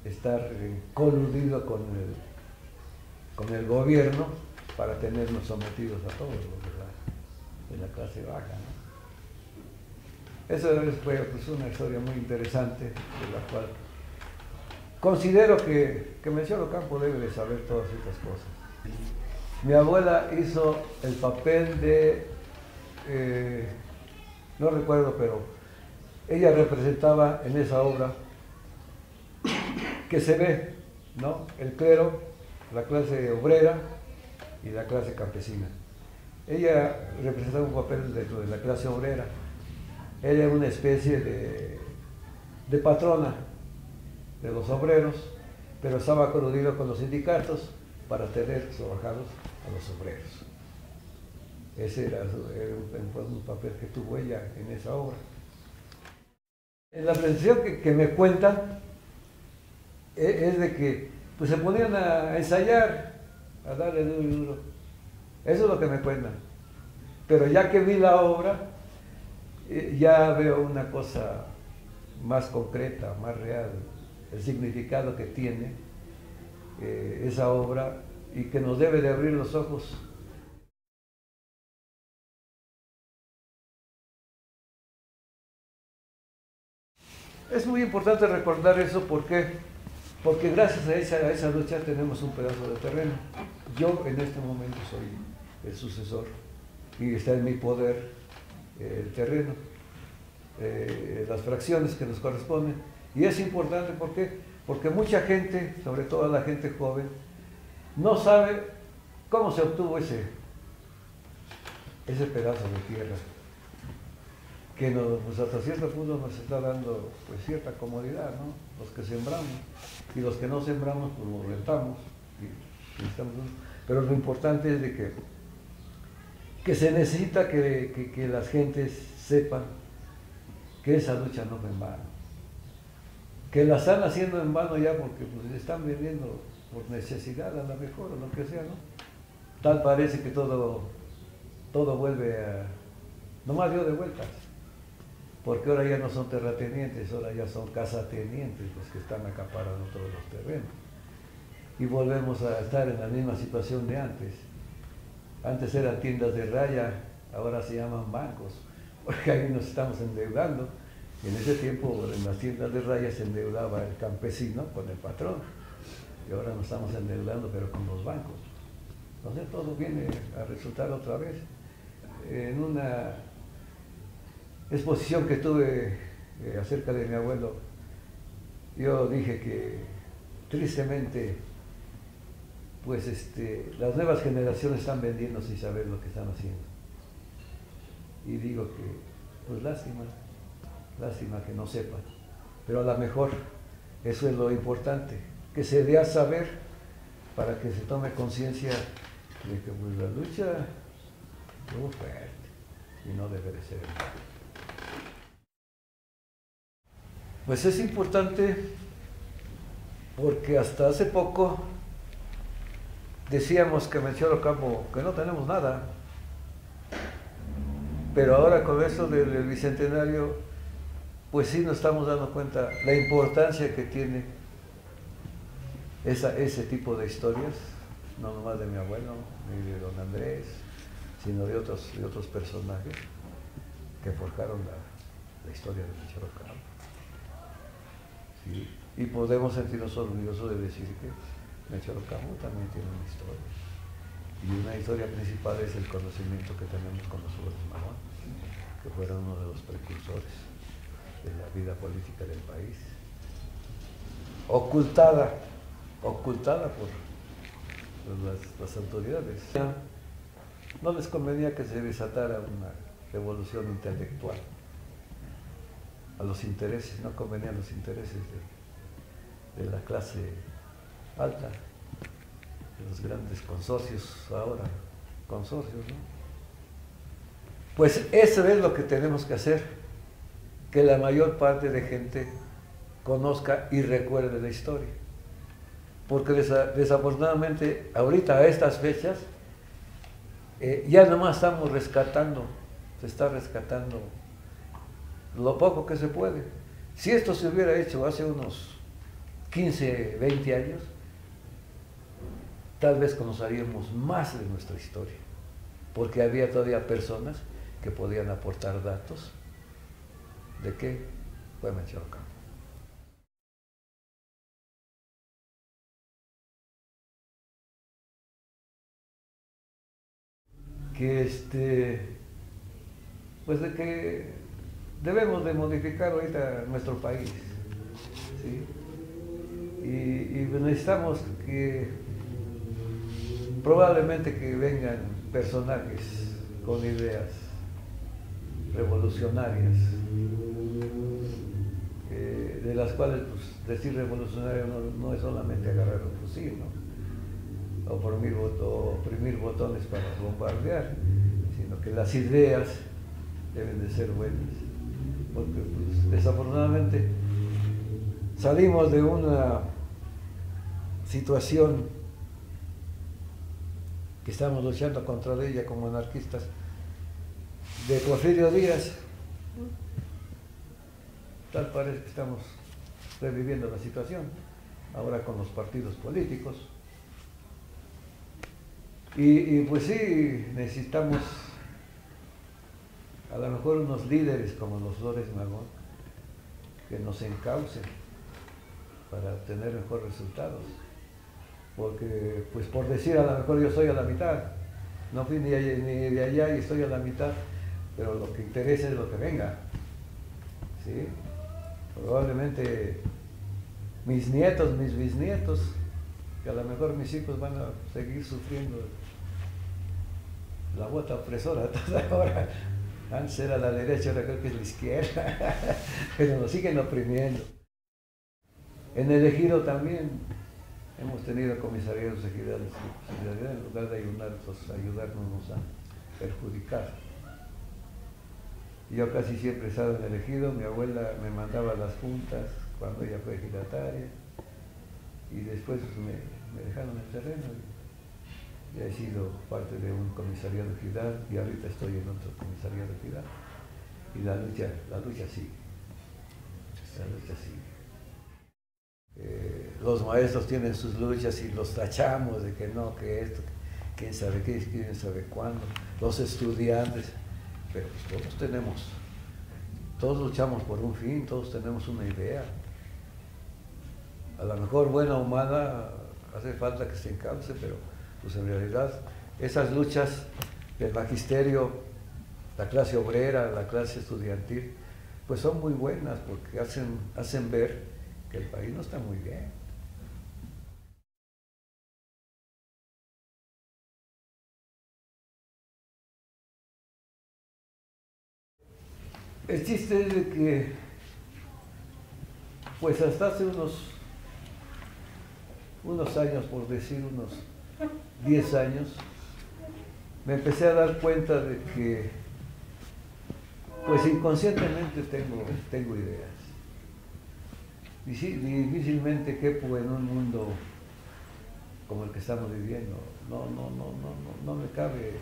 estar coludido con el gobierno para tenernos sometidos a todos los de la clase baja, ¿no? Eso fue pues, una historia muy interesante, de la cual considero que Melchor Ocampo debe de saber todas estas cosas. Mi abuela hizo el papel de, no recuerdo, pero ella representaba en esa obra que se ve, ¿no? El clero, la clase obrera y la clase campesina. Ella representaba un papel dentro de la clase obrera. Ella era una especie de patrona de los obreros, pero estaba coludida con los sindicatos para tener trabajados a los obreros. Ese fue un papel que tuvo ella en esa obra. En la presentación que me cuentan es de que pues, se ponían a ensayar, a darle duro y duro. Eso es lo que me cuentan. Pero ya que vi la obra, ya veo una cosa más concreta, más real, el significado que tiene esa obra y que nos debe de abrir los ojos. Es muy importante recordar eso porque gracias a esa lucha tenemos un pedazo de terreno. Yo en este momento soy el sucesor y está en mi poder el terreno, las fracciones que nos corresponden. Y es importante porque mucha gente, sobre todo la gente joven, no sabe cómo se obtuvo ese pedazo de tierra que pues hasta cierto punto nos está dando pues, cierta comodidad, ¿no? Los que sembramos y los que no sembramos pues lo rentamos. Pero lo importante es de que se necesita que las gentes sepan que esa lucha no fue en vano, que la están haciendo en vano ya porque pues, están viviendo por necesidad a lo mejor o lo que sea, ¿no? Tal parece que todo vuelve a... nomás dio de vueltas. Porque ahora ya no son terratenientes, ahora ya son casatenientes los que están acaparando todos los terrenos. Y volvemos a estar en la misma situación de antes. Antes eran tiendas de raya, ahora se llaman bancos, porque ahí nos estamos endeudando. Y en ese tiempo en las tiendas de raya se endeudaba el campesino con el patrón. Y ahora nos estamos endeudando, pero con los bancos. Entonces todo viene a resultar otra vez. En una exposición que tuve acerca de mi abuelo, yo dije que tristemente pues las nuevas generaciones están vendiendo sin saber lo que están haciendo. Y digo que pues lástima que no sepan, pero a lo mejor eso es lo importante, que se dé a saber para que se tome conciencia de que pues, la lucha estuvo fuerte y no debe de ser. Pues es importante porque hasta hace poco decíamos que Melchor Ocampo que no tenemos nada, pero ahora con eso del bicentenario pues sí nos estamos dando cuenta la importancia que tiene ese tipo de historias, no nomás de mi abuelo ni de don Andrés, sino de otros personajes que forjaron la historia de Melchor Ocampo. ¿Sí? Y podemos sentirnos orgullosos de decir que Melchor Ocampo también tiene una historia. Y una historia principal es el conocimiento que tenemos con los Flores Magón, que fueron uno de los precursores de la vida política del país. Ocultada por las autoridades. No les convenía que se desatara una revolución intelectual. A los intereses, no convenían los intereses de la clase alta, de los grandes consorcios ahora, ¿no? Pues eso es lo que tenemos que hacer, que la mayor parte de gente conozca y recuerde la historia. Porque desafortunadamente ahorita a estas fechas ya nomás estamos se está rescatando lo poco que se puede. Si esto se hubiera hecho hace unos 15, 20 años, tal vez conoceríamos más de nuestra historia, porque había todavía personas que podían aportar datos de qué fue Melchor Ocampo. que pues de que debemos de modificar ahorita nuestro país, ¿sí? Y necesitamos que probablemente que vengan personajes con ideas revolucionarias, de las cuales pues, decir revolucionario no es solamente agarrar un fusil, ¿no? O oprimir botones para bombardear, sino que las ideas deben de ser buenas, porque pues, desafortunadamente salimos de una situación que estamos luchando contra ella como anarquistas de Porfirio Díaz. Tal parece que estamos reviviendo la situación ahora con los partidos políticos y pues sí, necesitamos a lo mejor unos líderes como los Flores Magón que nos encaucen para obtener mejores resultados, porque pues por decir a lo mejor yo soy a la mitad, no fui ni de allá y estoy a la mitad, pero lo que interesa es lo que venga, ¿sí? Probablemente mis nietos, mis bisnietos, que a lo mejor mis hijos van a seguir sufriendo la bota opresora toda ahora. Antes era la derecha, ahora creo que es la izquierda, pero nos siguen oprimiendo. En el ejido también hemos tenido comisariados ejidales que en lugar de ayudarnos a perjudicar. Yo casi siempre he estado en el ejido, mi abuela me mandaba a las juntas cuando ella fue ejidataria y después me dejaron el terreno y he sido parte de un comisariado ejidal y ahorita estoy en otro comisariado ejidal y la lucha sigue, la lucha sigue. Los maestros tienen sus luchas y los tachamos de que no, que esto, quién sabe qué, quién sabe cuándo, los estudiantes, pero pues todos luchamos por un fin, todos tenemos una idea. A lo mejor buena o mala, hace falta que se encauce, pero pues en realidad esas luchas del magisterio, la clase obrera, la clase estudiantil, pues son muy buenas porque hacen ver que el país no está muy bien. El chiste es de que, pues hasta hace unos años, por decir unos 10 años, me empecé a dar cuenta de que, pues inconscientemente tengo ideas. Difícilmente quepo en un mundo como el que estamos viviendo. No me cabe,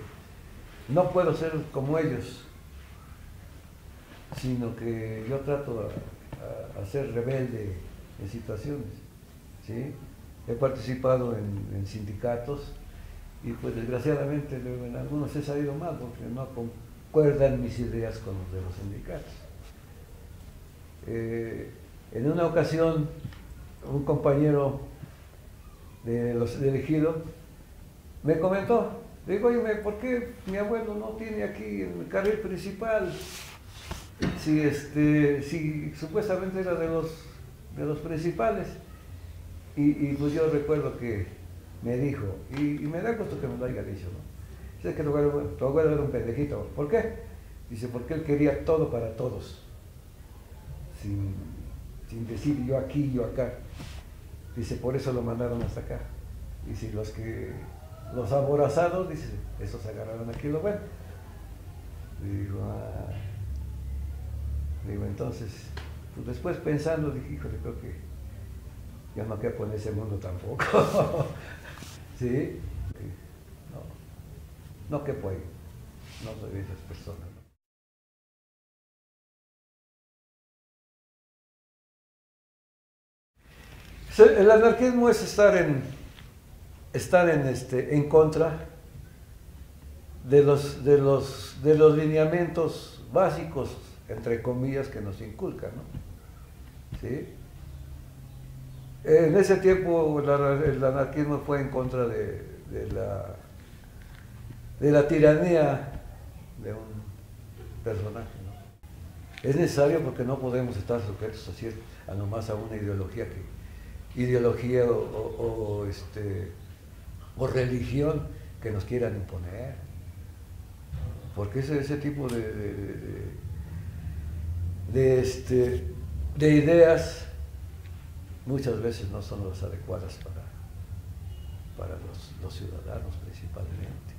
no puedo ser como ellos, sino que yo trato a ser rebelde en situaciones, ¿sí? He participado en sindicatos y pues desgraciadamente en algunos he salido mal porque no concuerdan mis ideas con los de los sindicatos. En una ocasión un compañero del ejido me comentó, le digo, oye, ¿por qué mi abuelo no tiene aquí el carril principal? Si supuestamente era de los principales. Y pues yo recuerdo que me dijo, y me da gusto que me lo haya dicho, ¿no? Dice que tu abuelo era un pendejito. ¿Por qué? Dice, porque él quería todo para todos, sin decir yo aquí, yo acá. Dice, por eso lo mandaron hasta acá. Dice, los aborazados, dice, esos agarraron aquí lo bueno. Digo, entonces, pues después pensando, dije, híjole, creo que yo no quepo en ese mundo tampoco. ¿Sí? No quepo ahí. No soy de esas personas. El anarquismo es estar en contra de los lineamientos básicos, entre comillas, que nos inculcan, ¿no? ¿Sí? En ese tiempo el anarquismo fue en contra de la tiranía de un personaje, ¿no? Es necesario porque no podemos estar sujetos así a nomás a una ideología o religión que nos quieran imponer, porque ese tipo de ideas muchas veces no son las adecuadas para los ciudadanos principalmente.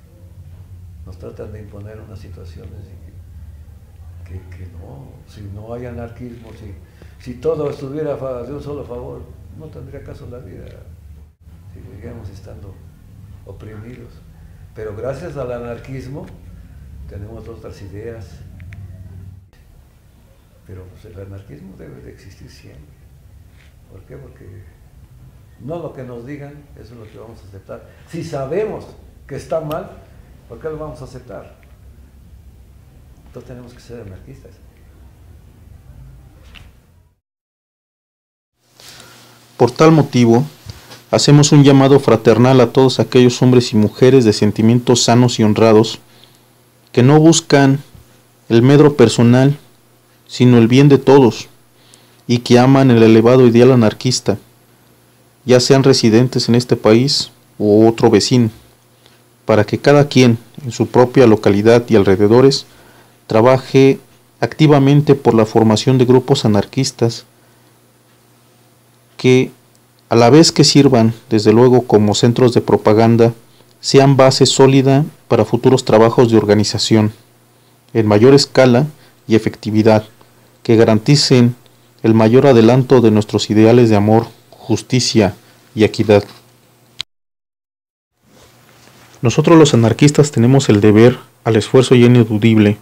Nos tratan de imponer unas situaciones que no, si no hay anarquismo, si todo estuviera de un solo favor, no tendría caso la vida, seguiríamos estando oprimidos. Pero gracias al anarquismo tenemos otras ideas. Pero pues, el anarquismo debe de existir siempre. ¿Por qué? Porque no lo que nos digan, eso es lo que vamos a aceptar. Si sabemos que está mal, ¿por qué lo vamos a aceptar? Entonces tenemos que ser anarquistas. Por tal motivo, hacemos un llamado fraternal a todos aquellos hombres y mujeres de sentimientos sanos y honrados que no buscan el medro personal, sino el bien de todos, y que aman el elevado ideal anarquista, ya sean residentes en este país u otro vecino, para que cada quien en su propia localidad y alrededores trabaje activamente por la formación de grupos anarquistas que, a la vez que sirvan desde luego como centros de propaganda, sean base sólida para futuros trabajos de organización en mayor escala y efectividad, que garanticen el mayor adelanto de nuestros ideales de amor, justicia y equidad. Nosotros los anarquistas tenemos el deber al esfuerzo ya ineludible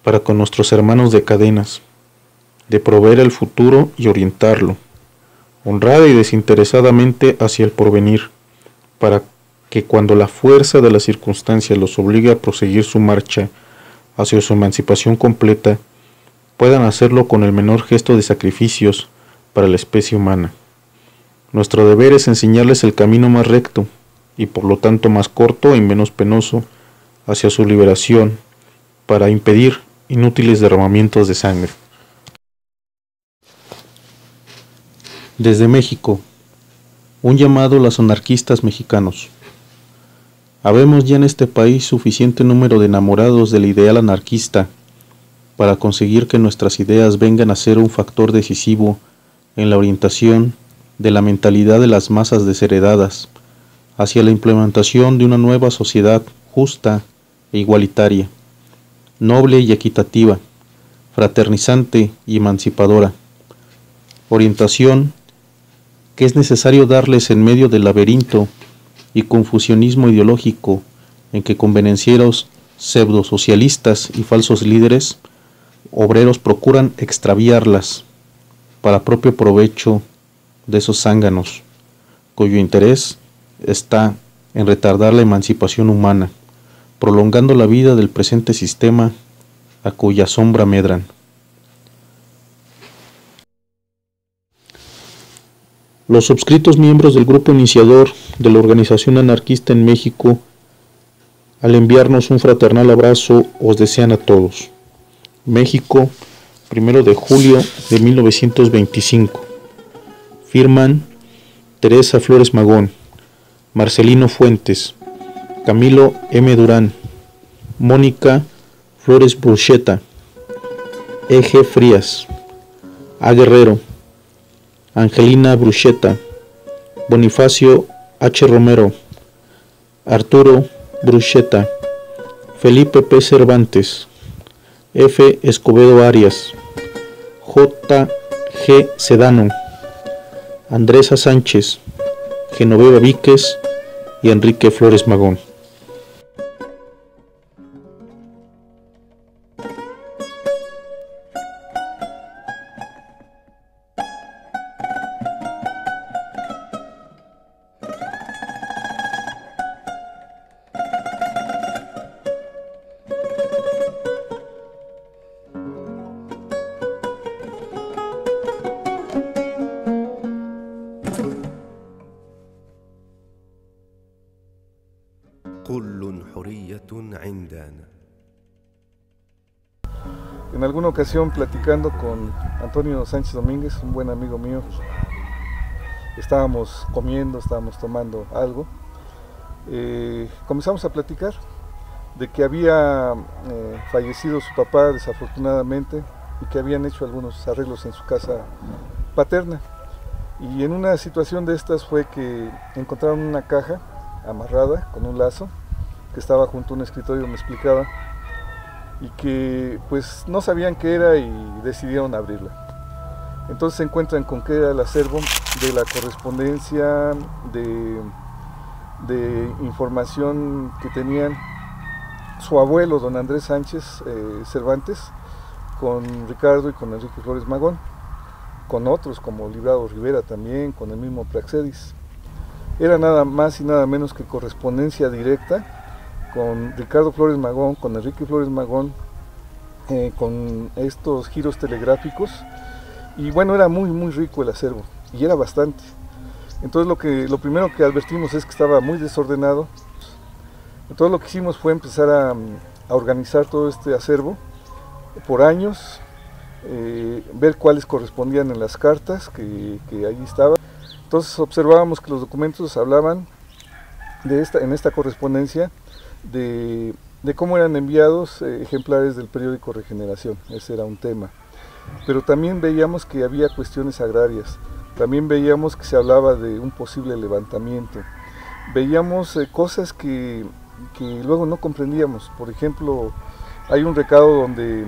para con nuestros hermanos de cadenas, de proveer el futuro y orientarlo, honrada y desinteresadamente hacia el porvenir, para que cuando la fuerza de las circunstancias los obligue a proseguir su marcha hacia su emancipación completa, puedan hacerlo con el menor gesto de sacrificios para la especie humana. Nuestro deber es enseñarles el camino más recto, y por lo tanto más corto y menos penoso, hacia su liberación, para impedir inútiles derramamientos de sangre. Desde México, un llamado a los anarquistas mexicanos. Habemos ya en este país suficiente número de enamorados del ideal anarquista para conseguir que nuestras ideas vengan a ser un factor decisivo en la orientación de la mentalidad de las masas desheredadas hacia la implementación de una nueva sociedad justa e igualitaria, noble y equitativa, fraternizante y emancipadora. Orientación que es necesario darles en medio del laberinto y confusionismo ideológico en que convenencieros pseudosocialistas y falsos líderes obreros procuran extraviarlas para propio provecho de esos zánganos, cuyo interés está en retardar la emancipación humana, prolongando la vida del presente sistema a cuya sombra medran. Los subscritos miembros del grupo iniciador de la organización anarquista en México, al enviarnos un fraternal abrazo, os desean a todos. México, 1 de julio de 1925. Firman Teresa Flores Magón, Marcelino Fuentes, Camilo M. Durán, Mónica Flores Bruschetta, E.G. Frías, A. Guerrero, Angelina Bruschetta, Bonifacio H. Romero, Arturo Bruschetta, Felipe P. Cervantes, F. Escobedo Arias, J. G. Sedano, Andresa Sánchez, Genoveva Víquez y Enrique Flores Magón. قضية عندنا. En alguna ocasión, platicando con Antonio Sánchez Domínguez, un buen amigo mío, estábamos comiendo, estábamos tomando algo, comenzamos a platicar de que había fallecido su papá desafortunadamente y que habían hecho algunos arreglos en su casa paterna. Y en una situación de estas fue que encontraron una caja amarrada con un lazo que estaba junto a un escritorio, me explicaba, y que pues no sabían qué era y decidieron abrirla. Entonces se encuentran con que era el acervo de la correspondencia, de información que tenían su abuelo, don Andrés Sánchez Cervantes, con Ricardo y con Enrique Flores Magón, con otros como Librado Rivera también, con el mismo Praxedis. Era nada más y nada menos que correspondencia directa con Ricardo Flores Magón, con Enrique Flores Magón, con estos giros telegráficos, y bueno, era muy rico el acervo, y era bastante. Entonces lo primero que advertimos es que estaba muy desordenado. Entonces lo que hicimos fue empezar a organizar todo este acervo por años, ver cuáles correspondían en las cartas que ahí estaban. Entonces observábamos que los documentos hablaban en esta correspondencia de cómo eran enviados ejemplares del periódico Regeneración. Ese era un tema. Pero también veíamos que había cuestiones agrarias, también veíamos que se hablaba de un posible levantamiento, veíamos cosas que luego no comprendíamos. Por ejemplo, hay un recado donde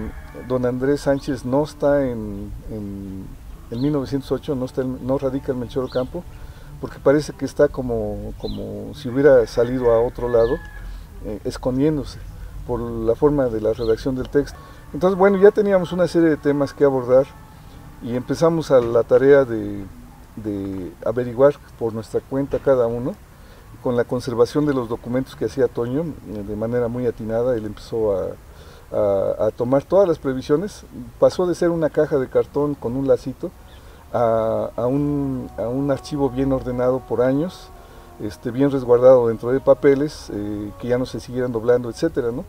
don Andrés Sánchez no está en 1908, no radica en Melchor Ocampo, porque parece que está como si hubiera salido a otro lado, escondiéndose por la forma de la redacción del texto. Entonces, bueno, ya teníamos una serie de temas que abordar y empezamos a la tarea de averiguar por nuestra cuenta cada uno, con la conservación de los documentos que hacía Toño de manera muy atinada. Él empezó a tomar todas las previsiones. Pasó de ser una caja de cartón con un lacito a un archivo bien ordenado por años, bien resguardado dentro de papeles que ya no se siguieran doblando, etcétera, ¿no?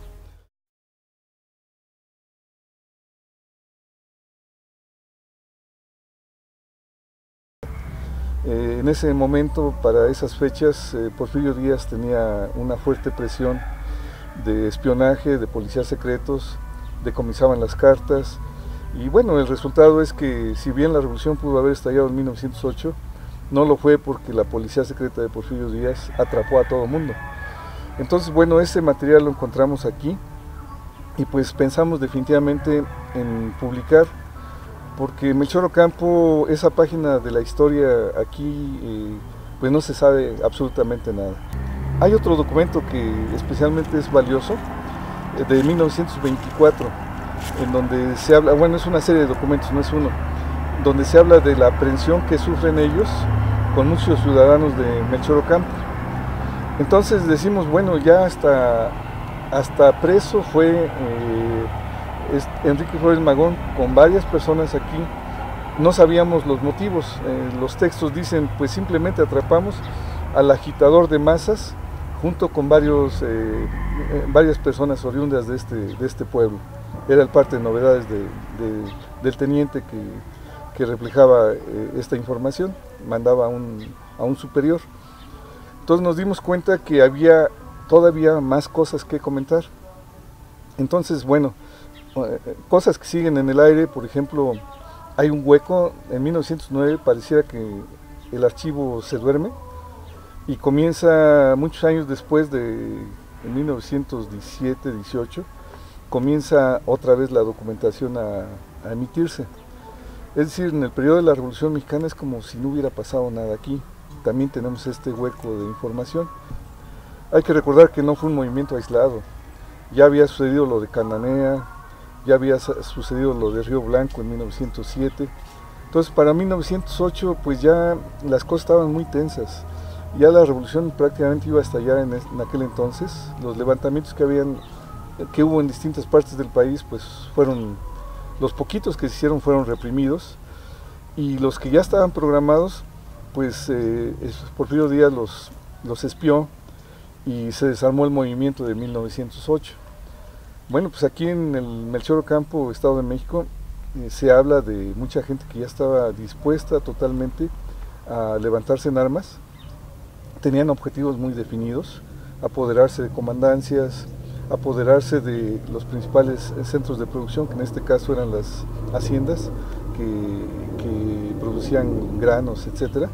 En ese momento, para esas fechas, Porfirio Díaz tenía una fuerte presión de espionaje, de policías secretos, decomisaban las cartas, y bueno, el resultado es que si bien la revolución pudo haber estallado en 1908, no lo fue porque la policía secreta de Porfirio Díaz atrapó a todo el mundo. Entonces, bueno, ese material lo encontramos aquí y pues pensamos definitivamente en publicar, porque Melchor Ocampo, esa página de la historia aquí, pues no se sabe absolutamente nada. Hay otro documento que especialmente es valioso, de 1924, en donde se habla, bueno, es una serie de documentos, no es uno, donde se habla de la aprehensión que sufren ellos con muchos ciudadanos de Melchor Ocampo. Entonces decimos, bueno, ya hasta preso fue Enrique Flores Magón con varias personas aquí. No sabíamos los motivos. Los textos dicen, pues simplemente atrapamos al agitador de masas junto con varias personas oriundas de este pueblo. Era el parte de novedades del teniente que reflejaba esta información, mandaba a un superior. Entonces nos dimos cuenta que había todavía más cosas que comentar. Entonces, bueno, cosas que siguen en el aire, por ejemplo, hay un hueco. En 1909 pareciera que el archivo se duerme y comienza muchos años después, en 1917-18, comienza otra vez la documentación a emitirse. Es decir, en el periodo de la Revolución Mexicana es como si no hubiera pasado nada aquí. También tenemos este hueco de información. Hay que recordar que no fue un movimiento aislado. Ya había sucedido lo de Cananea, ya había sucedido lo de Río Blanco en 1907. Entonces, para 1908, pues ya las cosas estaban muy tensas. Ya la revolución prácticamente iba a estallar en aquel entonces. Los levantamientos que hubo en distintas partes del país, pues los poquitos que se hicieron fueron reprimidos, y los que ya estaban programados, pues Porfirio Díaz los espió y se desarmó el movimiento de 1908. Bueno, pues aquí en el Melchor Ocampo, Estado de México, se habla de mucha gente que ya estaba dispuesta totalmente a levantarse en armas. Tenían objetivos muy definidos: apoderarse de comandancias, apoderarse de los principales centros de producción, que en este caso eran las haciendas que producían granos, etc.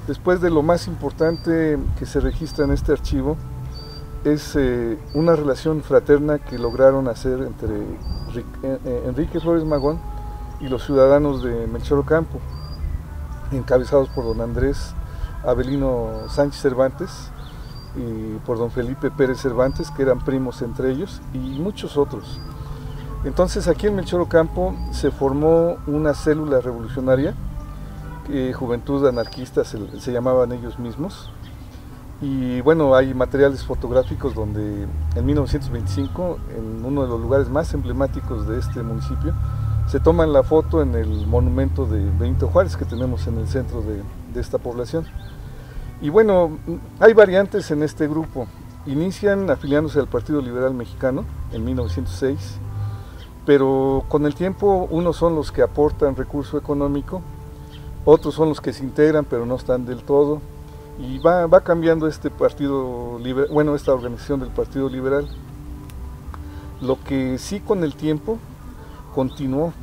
Después, de lo más importante que se registra en este archivo es una relación fraterna que lograron hacer entre Enrique Flores Magón y los ciudadanos de Melchor Ocampo, encabezados por don Andrés Avelino Sánchez Cervantes y por don Felipe Pérez Cervantes, que eran primos entre ellos, y muchos otros. Entonces, aquí en Melchor Ocampo se formó una célula revolucionaria, Juventud Anarquista se llamaban ellos mismos. Y bueno, hay materiales fotográficos donde en 1925, en uno de los lugares más emblemáticos de este municipio, se toman la foto en el monumento de Benito Juárez que tenemos en el centro de esta población. Y bueno, hay variantes en este grupo. Inician afiliándose al Partido Liberal Mexicano en 1906, pero con el tiempo unos son los que aportan recurso económico, otros son los que se integran pero no están del todo, y va cambiando este partido liberal, bueno, esta organización del Partido Liberal. Lo que sí con el tiempo continuó,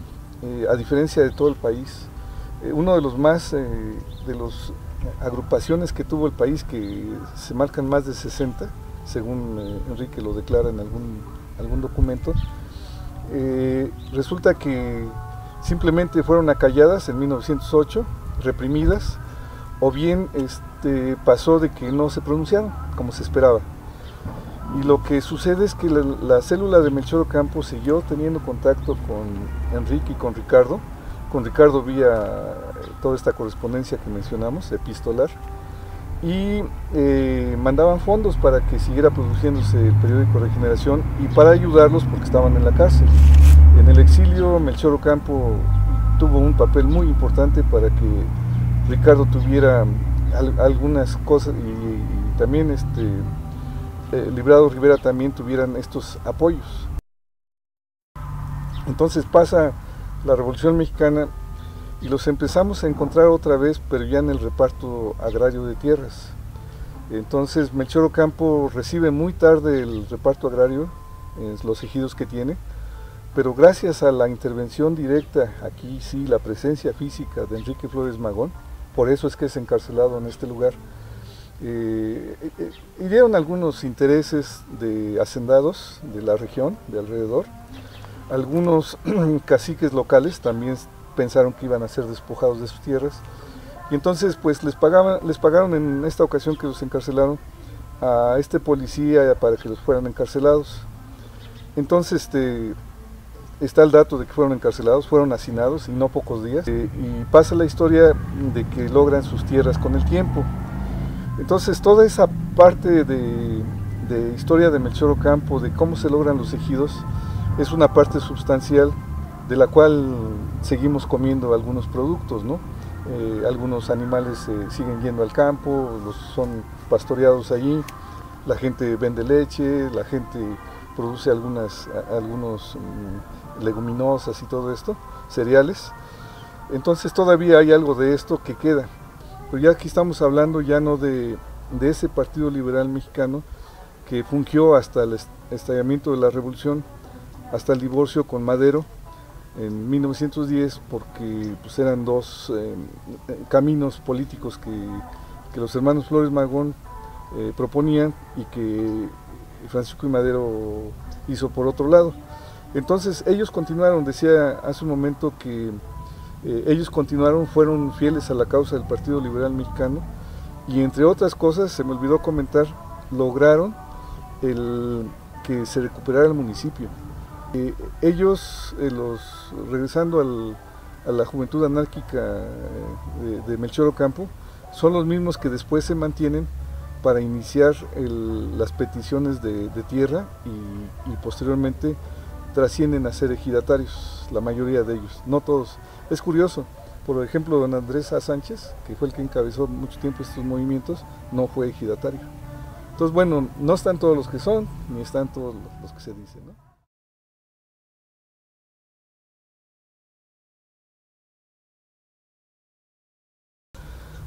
a diferencia de todo el país. Uno de los más, de las agrupaciones que tuvo el país, que se marcan más de 60, según Enrique lo declara en algún documento, resulta que simplemente fueron acalladas en 1908, reprimidas, o bien pasó de que no se pronunciaron como se esperaba. Y lo que sucede es que la célula de Melchor Ocampo siguió teniendo contacto con Enrique y con Ricardo vía toda esta correspondencia que mencionamos, epistolar, y mandaban fondos para que siguiera produciéndose el periódico Regeneración y para ayudarlos porque estaban en la cárcel. En el exilio, Melchor Ocampo tuvo un papel muy importante para que Ricardo tuviera algunas cosas y también Librado Rivera también tuvieran estos apoyos. Entonces pasa la Revolución Mexicana y los empezamos a encontrar otra vez, pero ya en el reparto agrario de tierras. Entonces Melchor Ocampo recibe muy tarde el reparto agrario, los ejidos que tiene, pero gracias a la intervención directa, aquí sí, la presencia física de Enrique Flores Magón, por eso es que es encarcelado en este lugar, hirieron algunos intereses de hacendados de la región, de alrededor. Algunos caciques locales también pensaron que iban a ser despojados de sus tierras, y entonces pues les pagaron en esta ocasión que los encarcelaron a este policía para que los fueran encarcelados. Entonces está el dato de que fueron encarcelados, fueron hacinados y no pocos días, y pasa la historia de que logran sus tierras con el tiempo. Entonces toda esa parte de historia de Melchor Ocampo, de cómo se logran los ejidos, es una parte sustancial de la cual seguimos comiendo algunos productos, ¿no? Algunos animales siguen yendo al campo, son pastoreados allí, la gente vende leche, la gente produce algunos leguminosas y todo esto, cereales. Entonces todavía hay algo de esto que queda, pero ya aquí estamos hablando ya no de ese Partido Liberal Mexicano que fungió hasta el estallamiento de la Revolución, hasta el divorcio con Madero en 1910, porque pues eran dos caminos políticos que los hermanos Flores Magón proponían y que Francisco y Madero hizo por otro lado. Entonces ellos continuaron, decía hace un momento que ellos continuaron, fueron fieles a la causa del Partido Liberal Mexicano, y entre otras cosas, se me olvidó comentar, lograron que se recuperara el municipio. Ellos, regresando a la juventud anárquica de Melchor Ocampo, son los mismos que después se mantienen para iniciar las peticiones de tierra y posteriormente trascienden a ser ejidatarios, la mayoría de ellos, no todos. Es curioso, por ejemplo, don Andrés A. Sánchez, que fue el que encabezó mucho tiempo estos movimientos, no fue ejidatario. Entonces, bueno, no están todos los que son, ni están todos los que se dicen, ¿no?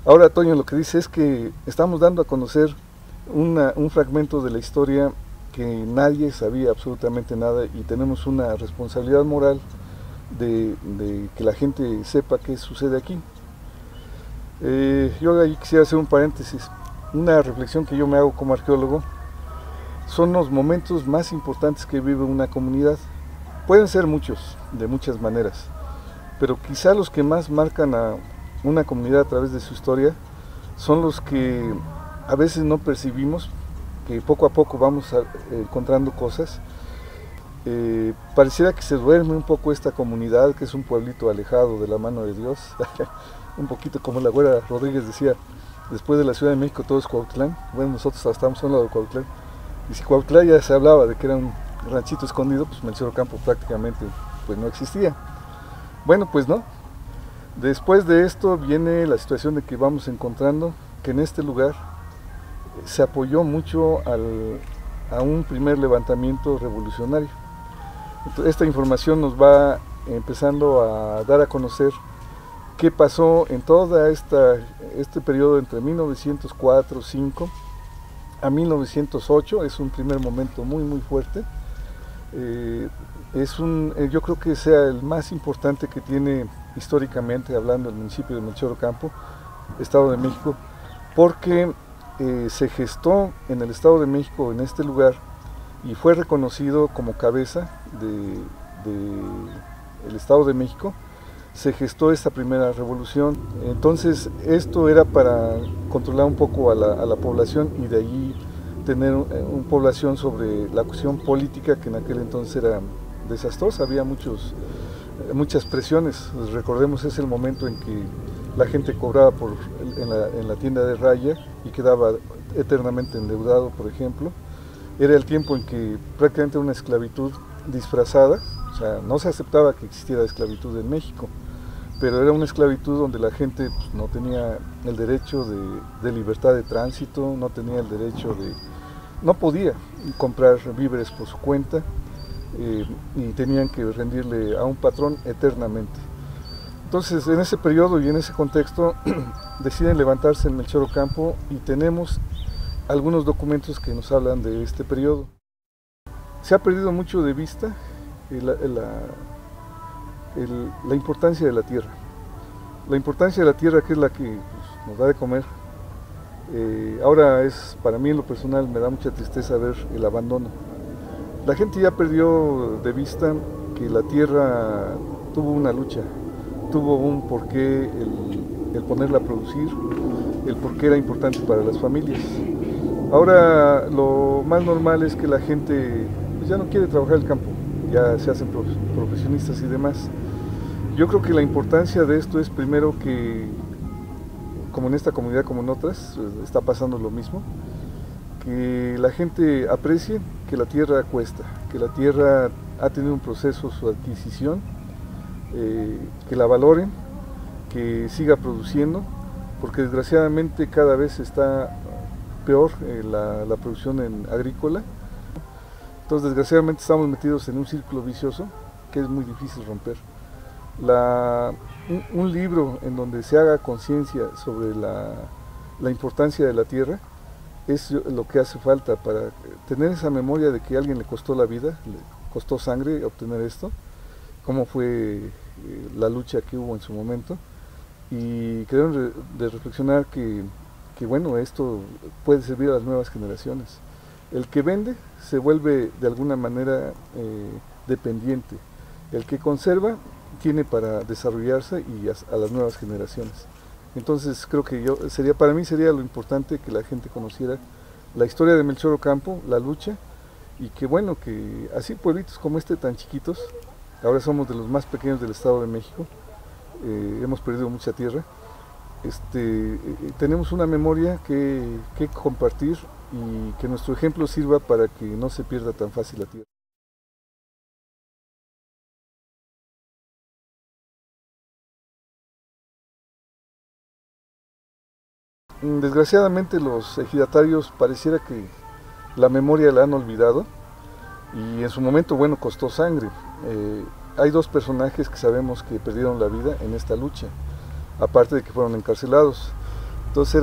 Ahora, Toño, lo que dice es que estamos dando a conocer un fragmento de la historia que nadie sabía absolutamente nada, y tenemos una responsabilidad moral de que la gente sepa qué sucede aquí. Yo ahí quisiera hacer un paréntesis. Una reflexión que yo me hago como arqueólogo son los momentos más importantes que vive una comunidad. Pueden ser muchos, de muchas maneras, pero quizá los que más marcan a una comunidad a través de su historia son los que a veces no percibimos, que poco a poco vamos encontrando cosas. Pareciera que se duerme un poco esta comunidad, que es un pueblito alejado de la mano de Dios, un poquito como la güera Rodríguez decía, después de la Ciudad de México todo es Cuauhtlán. Bueno, nosotros estamos a un lado de Cuauhtlán, y si Cuauhtlán ya se hablaba de que era un ranchito escondido, pues Melchor Ocampo prácticamente pues no existía. Bueno, pues no. Después de esto viene la situación de que vamos encontrando que en este lugar se apoyó mucho a un primer levantamiento revolucionario. Entonces, esta información nos va empezando a dar a conocer qué pasó en todo este periodo entre 1904-05 a 1908. Es un primer momento muy muy fuerte. Yo creo que sea el más importante que tiene históricamente hablando el municipio de Melchor Ocampo, Estado de México, porque se gestó en el Estado de México, en este lugar, y fue reconocido como cabeza del Estado de México. Se gestó esta primera revolución. Entonces esto era para controlar un poco a la población, y de allí tener una población sobre la cuestión política, que en aquel entonces era desastrosa. Había muchas presiones. Recordemos, es el momento en que la gente cobraba en la tienda de raya y quedaba eternamente endeudado, por ejemplo. Era el tiempo en que prácticamente una esclavitud disfrazada, o sea, no se aceptaba que existiera esclavitud en México, pero era una esclavitud donde la gente pues, no tenía el derecho de libertad de tránsito, no podía comprar víveres por su cuenta, y tenían que rendirle a un patrón eternamente. Entonces, en ese periodo y en ese contexto deciden levantarse en Melchor Ocampo, y tenemos algunos documentos que nos hablan de este periodo. Se ha perdido mucho de vista la importancia de la tierra. La importancia de la tierra, que es la que pues, nos da de comer. Ahora para mí en lo personal me da mucha tristeza ver el abandono. La gente ya perdió de vista que la tierra tuvo una lucha, tuvo un porqué el ponerla a producir, el porqué era importante para las familias. Ahora lo más normal es que la gente pues, ya no quiere trabajar el campo, ya se hacen profesionistas y demás. Yo creo que la importancia de esto es primero que, como en esta comunidad como en otras, está pasando lo mismo, que la gente aprecie que la tierra cuesta, que la tierra ha tenido un proceso su adquisición, que la valoren, que siga produciendo, porque desgraciadamente cada vez está peor la producción agrícola. Entonces desgraciadamente estamos metidos en un círculo vicioso que es muy difícil romper. Un libro en donde se haga conciencia sobre la importancia de la tierra es lo que hace falta para tener esa memoria de que a alguien le costó la vida, le costó sangre obtener esto, cómo fue la lucha que hubo en su momento, y creo de reflexionar que bueno, esto puede servir a las nuevas generaciones. El que vende se vuelve de alguna manera dependiente, el que conserva tiene para desarrollarse y a las nuevas generaciones. Entonces creo que para mí sería lo importante que la gente conociera la historia de Melchor Ocampo, la lucha, y que bueno, que así pueblitos como este tan chiquitos, ahora somos de los más pequeños del Estado de México, hemos perdido mucha tierra, tenemos una memoria que compartir, y que nuestro ejemplo sirva para que no se pierda tan fácil la tierra. Desgraciadamente los ejidatarios pareciera que la memoria la han olvidado y en su momento, bueno, costó sangre. Hay dos personajes que sabemos que perdieron la vida en esta lucha, aparte de que fueron encarcelados. Entonces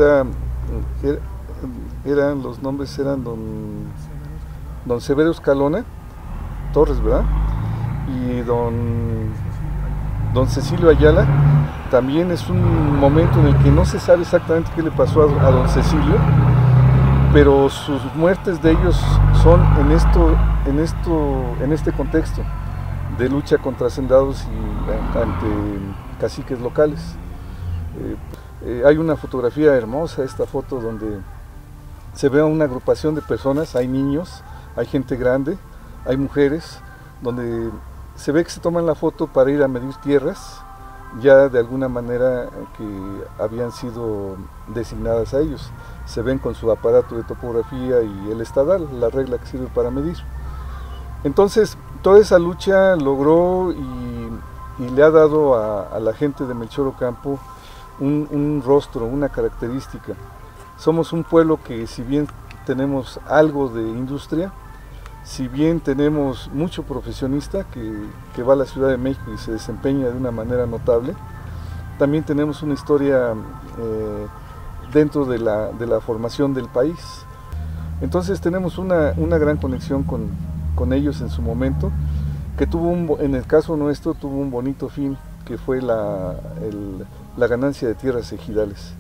eran los nombres eran don Severo Escalona Torres, ¿verdad? Y don Cecilio Ayala. También es un momento en el que no se sabe exactamente qué le pasó a don Cecilio, pero sus muertes de ellos son en este contexto de lucha contra hacendados y ante caciques locales. Hay una fotografía hermosa, esta foto donde se ve a una agrupación de personas, hay niños, hay gente grande, hay mujeres, donde se ve que se toman la foto para ir a medir tierras, ya de alguna manera que habían sido designadas a ellos. Se ven con su aparato de topografía y el estadal, la regla que sirve para medir. Entonces, toda esa lucha logró y le ha dado a la gente de Melchor Ocampo un rostro, una característica. Somos un pueblo que, si bien tenemos algo de industria, si bien tenemos mucho profesionista que va a la Ciudad de México y se desempeña de una manera notable, también tenemos una historia dentro de la formación del país. Entonces tenemos una gran conexión con ellos en su momento, que en el caso nuestro tuvo un bonito fin, que fue la ganancia de tierras ejidales.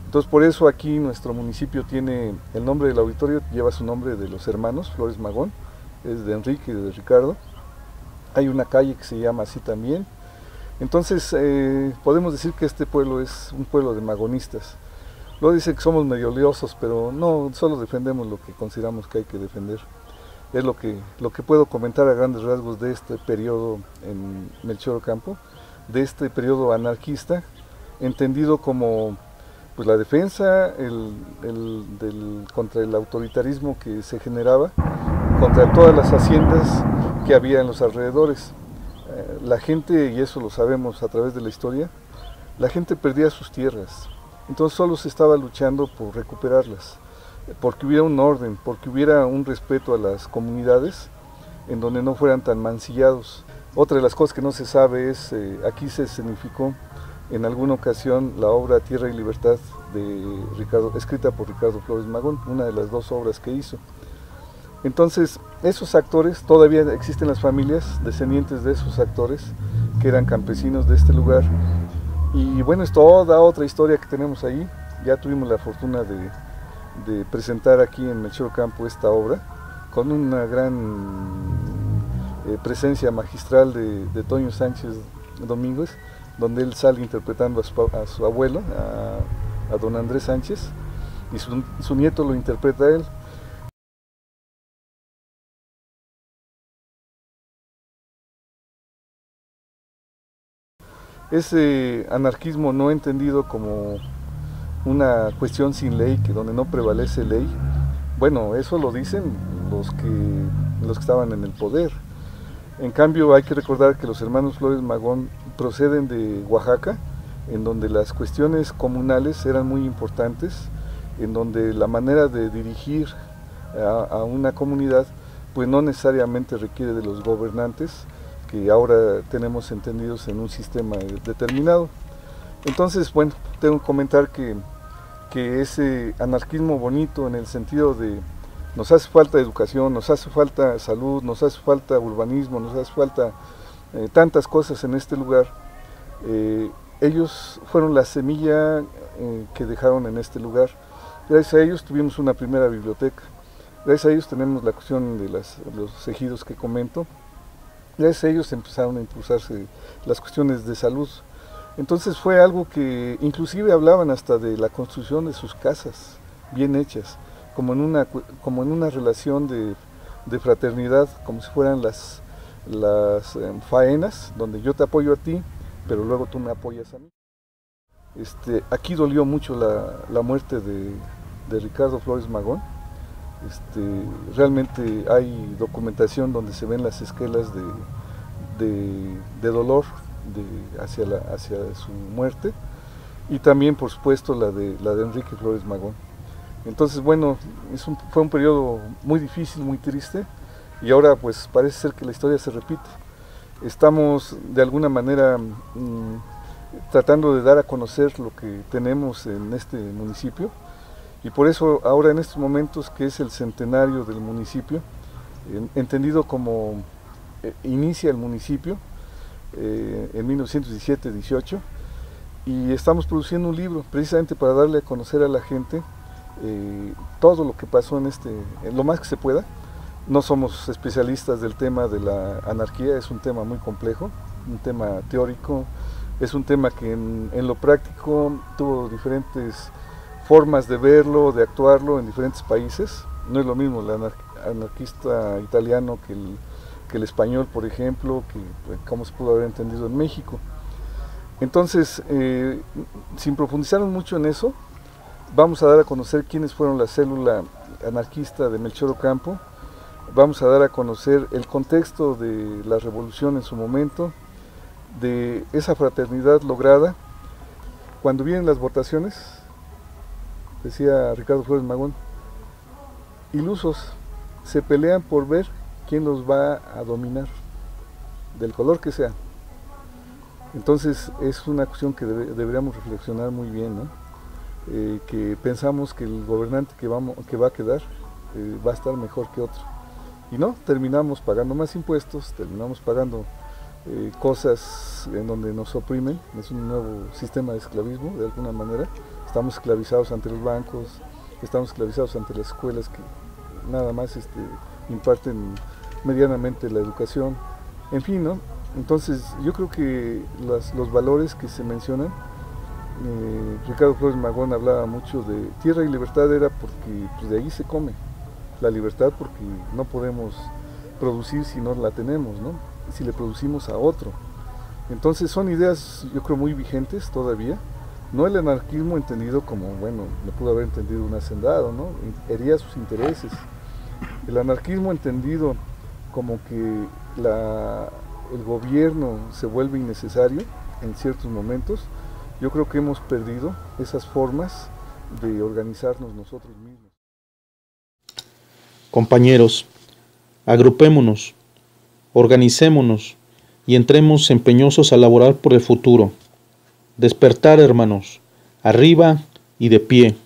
Entonces por eso aquí nuestro municipio tiene el nombre del auditorio, lleva su nombre de los hermanos Flores Magón, es de Enrique y de Ricardo. Hay una calle que se llama así también. Entonces podemos decir que este pueblo es un pueblo de magonistas. Luego dice que somos medio liosos, pero no, solo defendemos lo que consideramos que hay que defender. Es lo que puedo comentar a grandes rasgos de este periodo en Melchor Ocampo, de este periodo anarquista, entendido como pues la defensa contra el autoritarismo que se generaba, contra todas las haciendas que había en los alrededores. La gente, y eso lo sabemos a través de la historia, la gente perdía sus tierras, entonces solo se estaba luchando por recuperarlas, porque hubiera un orden, porque hubiera un respeto a las comunidades en donde no fueran tan mancillados. Otra de las cosas que no se sabe es, aquí se escenificó en alguna ocasión la obra Tierra y Libertad, escrita por Ricardo Flores Magón, una de las dos obras que hizo. Entonces, esos actores, todavía existen las familias descendientes de esos actores, que eran campesinos de este lugar. Y bueno, es toda otra historia que tenemos ahí. Ya tuvimos la fortuna de presentar aquí en Melchor Ocampo esta obra, con una gran presencia magistral de Toño Sánchez Domínguez, donde él sale interpretando a su abuelo, a don Andrés Sánchez, y su nieto lo interpreta a él. Ese anarquismo no entendido como una cuestión sin ley, que donde no prevalece ley, bueno, eso lo dicen los que estaban en el poder. En cambio, hay que recordar que los hermanos Flores Magón proceden de Oaxaca, en donde las cuestiones comunales eran muy importantes, en donde la manera de dirigir a una comunidad pues no necesariamente requiere de los gobernantes que ahora tenemos entendidos en un sistema determinado. Entonces, bueno, tengo que comentar que ese anarquismo bonito, en el sentido de nos hace falta educación, nos hace falta salud, nos hace falta urbanismo, nos hace falta tantas cosas en este lugar, ellos fueron la semilla que dejaron en este lugar. Gracias a ellos tuvimos una primera biblioteca, gracias a ellos tenemos la cuestión de los ejidos que comento, gracias a ellos empezaron a impulsarse las cuestiones de salud. Entonces fue algo que inclusive hablaban hasta de la construcción de sus casas bien hechas, como en una relación de fraternidad, como si fueran las faenas, donde yo te apoyo a ti, pero luego tú me apoyas a mí. Aquí dolió mucho la muerte de Ricardo Flores Magón. Realmente hay documentación donde se ven las esquelas de dolor hacia su muerte, y también por supuesto la de Enrique Flores Magón. Entonces, bueno, fue un periodo muy difícil, muy triste, y ahora pues parece ser que la historia se repite. Estamos de alguna manera tratando de dar a conocer lo que tenemos en este municipio, y por eso ahora en estos momentos, que es el centenario del municipio, entendido como inicia el municipio en 1917-18, y estamos produciendo un libro precisamente para darle a conocer a la gente todo lo que pasó en lo más que se pueda. No somos especialistas del tema de la anarquía, es un tema muy complejo, un tema teórico, es un tema que en lo práctico tuvo diferentes formas de verlo, de actuarlo en diferentes países. No es lo mismo el anarquista italiano que el español, por ejemplo, que cómo se pudo haber entendido en México. Entonces, sin profundizar mucho en eso, vamos a dar a conocer quiénes fueron la célula anarquista de Melchor Ocampo, vamos a dar a conocer el contexto de la revolución en su momento, de esa fraternidad lograda. Cuando vienen las votaciones, decía Ricardo Flores Magón, ilusos, se pelean por ver quién los va a dominar, del color que sea. Entonces es una cuestión que deberíamos reflexionar muy bien, ¿no? Que pensamos que el gobernante que va a quedar va a estar mejor que otro. Y no, terminamos pagando más impuestos, terminamos pagando cosas en donde nos oprimen. Es un nuevo sistema de esclavismo, de alguna manera. Estamos esclavizados ante los bancos, estamos esclavizados ante las escuelas que nada más imparten medianamente la educación, en fin, ¿no? Entonces yo creo que los valores que se mencionan, Ricardo Flores Magón hablaba mucho de tierra y libertad, era porque pues, de ahí se come la libertad, porque no podemos producir si no la tenemos, ¿no? Si le producimos a otro. Entonces son ideas, yo creo, muy vigentes todavía. No el anarquismo entendido como, bueno, le pudo haber entendido un hacendado, ¿no? Hería sus intereses. El anarquismo entendido como que el gobierno se vuelve innecesario en ciertos momentos. Yo creo que hemos perdido esas formas de organizarnos nosotros mismos. Compañeros, agrupémonos, organicémonos y entremos empeñosos a laborar por el futuro. Despertar, hermanos, arriba y de pie.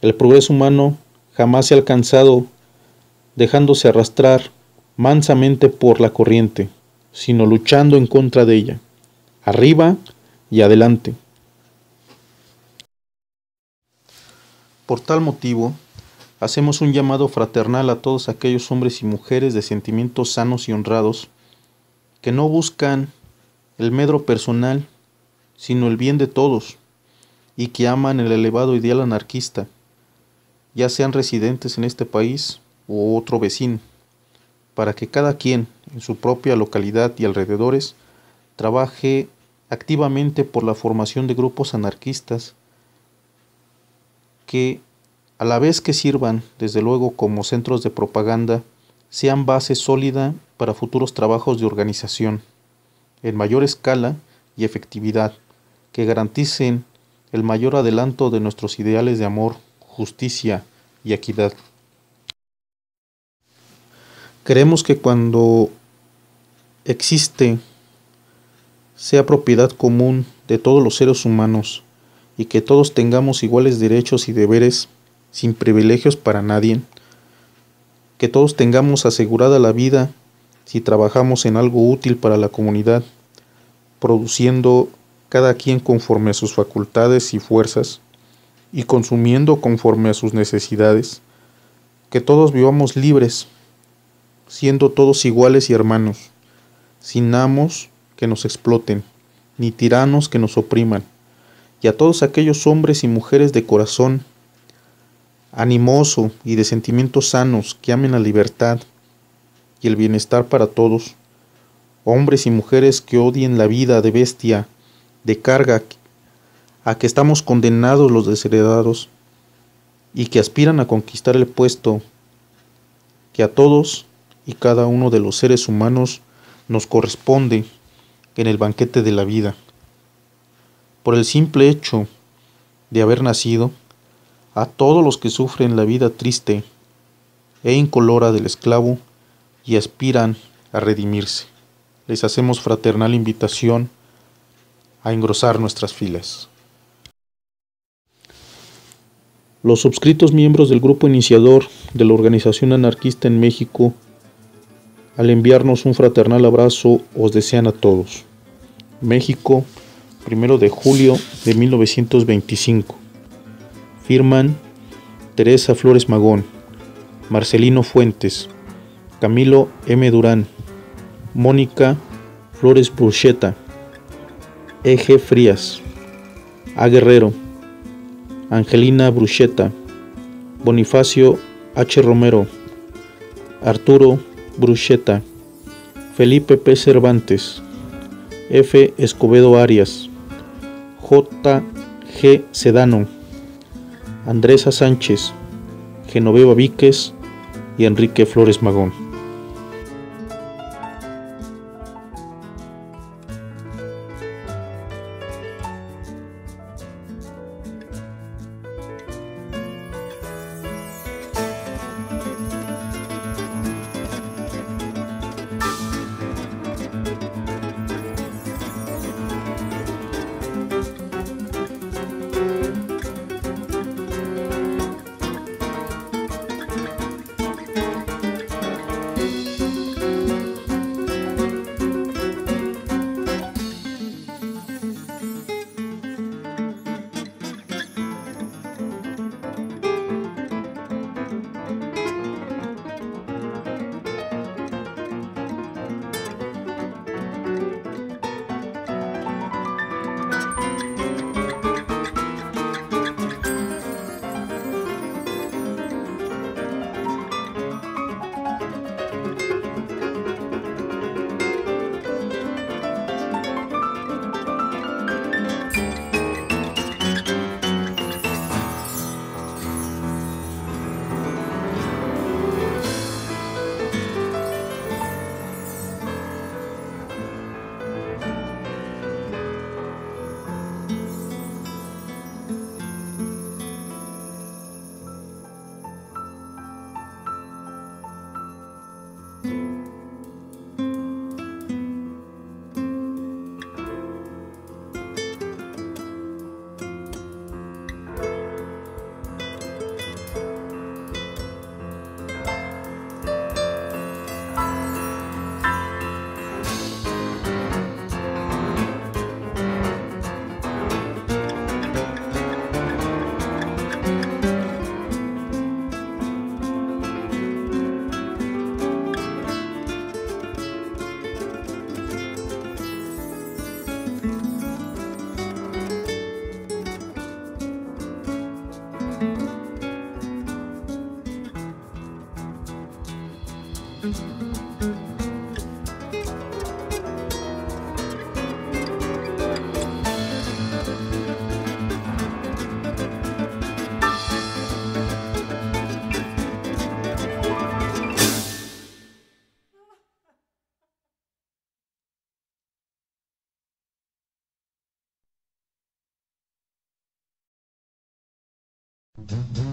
El progreso humano jamás se ha alcanzado dejándose arrastrar mansamente por la corriente, sino luchando en contra de ella. Arriba y adelante. Por tal motivo, hacemos un llamado fraternal a todos aquellos hombres y mujeres de sentimientos sanos y honrados que no buscan el medro personal, sino el bien de todos, y que aman el elevado ideal anarquista, ya sean residentes en este país u otro vecino, para que cada quien en su propia localidad y alrededores trabaje activamente por la formación de grupos anarquistas que, a la vez que sirvan desde luego como centros de propaganda, sean base sólida para futuros trabajos de organización en mayor escala y efectividad, que garanticen el mayor adelanto de nuestros ideales de amor, justicia y equidad. Creemos que cuando existe sea propiedad común de todos los seres humanos y que todos tengamos iguales derechos y deberes sin privilegios para nadie, que todos tengamos asegurada la vida si trabajamos en algo útil para la comunidad, produciendo cada quien conforme a sus facultades y fuerzas y consumiendo conforme a sus necesidades, que todos vivamos libres, siendo todos iguales y hermanos, sin amos que nos exploten, ni tiranos que nos opriman, y a todos aquellos hombres y mujeres de corazón animoso y de sentimientos sanos que amen la libertad y el bienestar para todos, hombres y mujeres que odien la vida de bestia, de carga, a que estamos condenados los desheredados, y que aspiran a conquistar el puesto que a todos y cada uno de los seres humanos nos corresponde en el banquete de la vida. Por el simple hecho de haber nacido, a todos los que sufren la vida triste e incolora del esclavo y aspiran a redimirse. Les hacemos fraternal invitación a engrosar nuestras filas. Los suscritos miembros del grupo iniciador de la organización anarquista en México, al enviarnos un fraternal abrazo, os desean a todos. México, 1 de julio de 1925. Firman Teresa Flores Magón, Marcelino Fuentes, Camilo M. Durán, Mónica Flores Bruschetta, E.G. Frías, A. Guerrero, Angelina Bruschetta, Bonifacio H. Romero, Arturo Bruschetta, Felipe P. Cervantes, F. Escobedo Arias, J. G. Sedano, Andresa Sánchez, Genoveva Víquez y Enrique Flores Magón.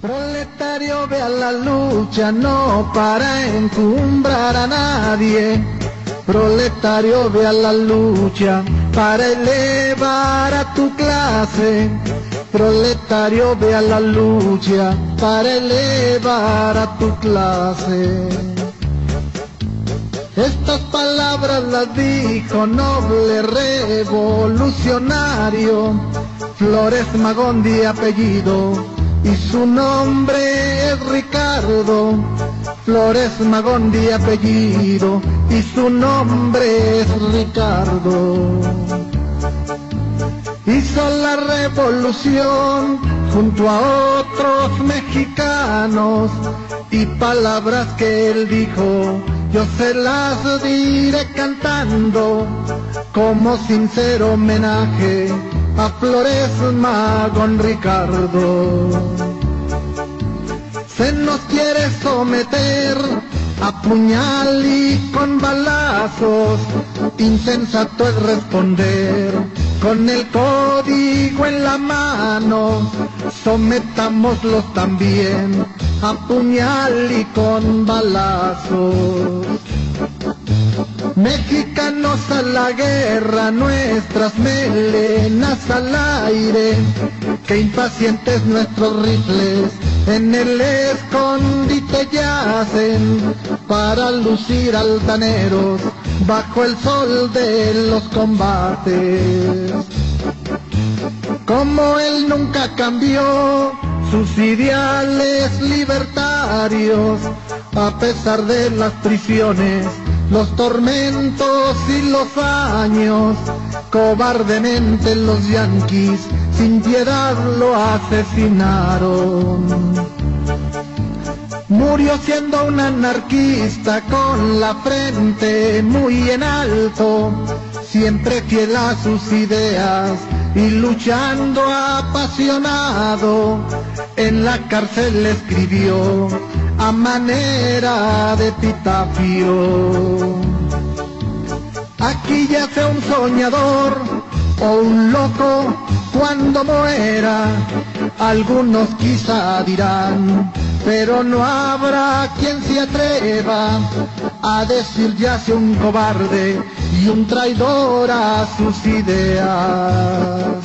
Proletario, ve a la lucha, no para encumbrar a nadie. Proletario, ve a la lucha para elevar a tu clase. Proletario, ve a la lucha para elevar a tu clase. Estas palabras las dijo noble revolucionario Flores Magón de apellido, y su nombre es Ricardo. Flores Magón de apellido, y su nombre es Ricardo. Hizo la revolución junto a otros mexicanos, y palabras que él dijo yo se las diré cantando, como sincero homenaje a Flores Magón Ricardo. Se nos quiere someter a puñal y con balazos, insensato es responder con el código en la mano, sometámoslos también a puñal y con balazos. Mexicanos a la guerra, nuestras melenas al aire, que impacientes nuestros rifles en el escondite yacen, para lucir altaneros bajo el sol de los combates. Como él nunca cambió sus ideales libertarios, a pesar de las prisiones, los tormentos y los años, cobardemente los yanquis sin piedad lo asesinaron. Murió siendo un anarquista con la frente muy en alto, siempre fiel a sus ideas y luchando apasionado. En la cárcel escribió a manera de epitafio: aquí yace un soñador o un loco cuando muera. Algunos quizá dirán, pero no habrá quien se atreva a decir yace un cobarde y un traidor a sus ideas.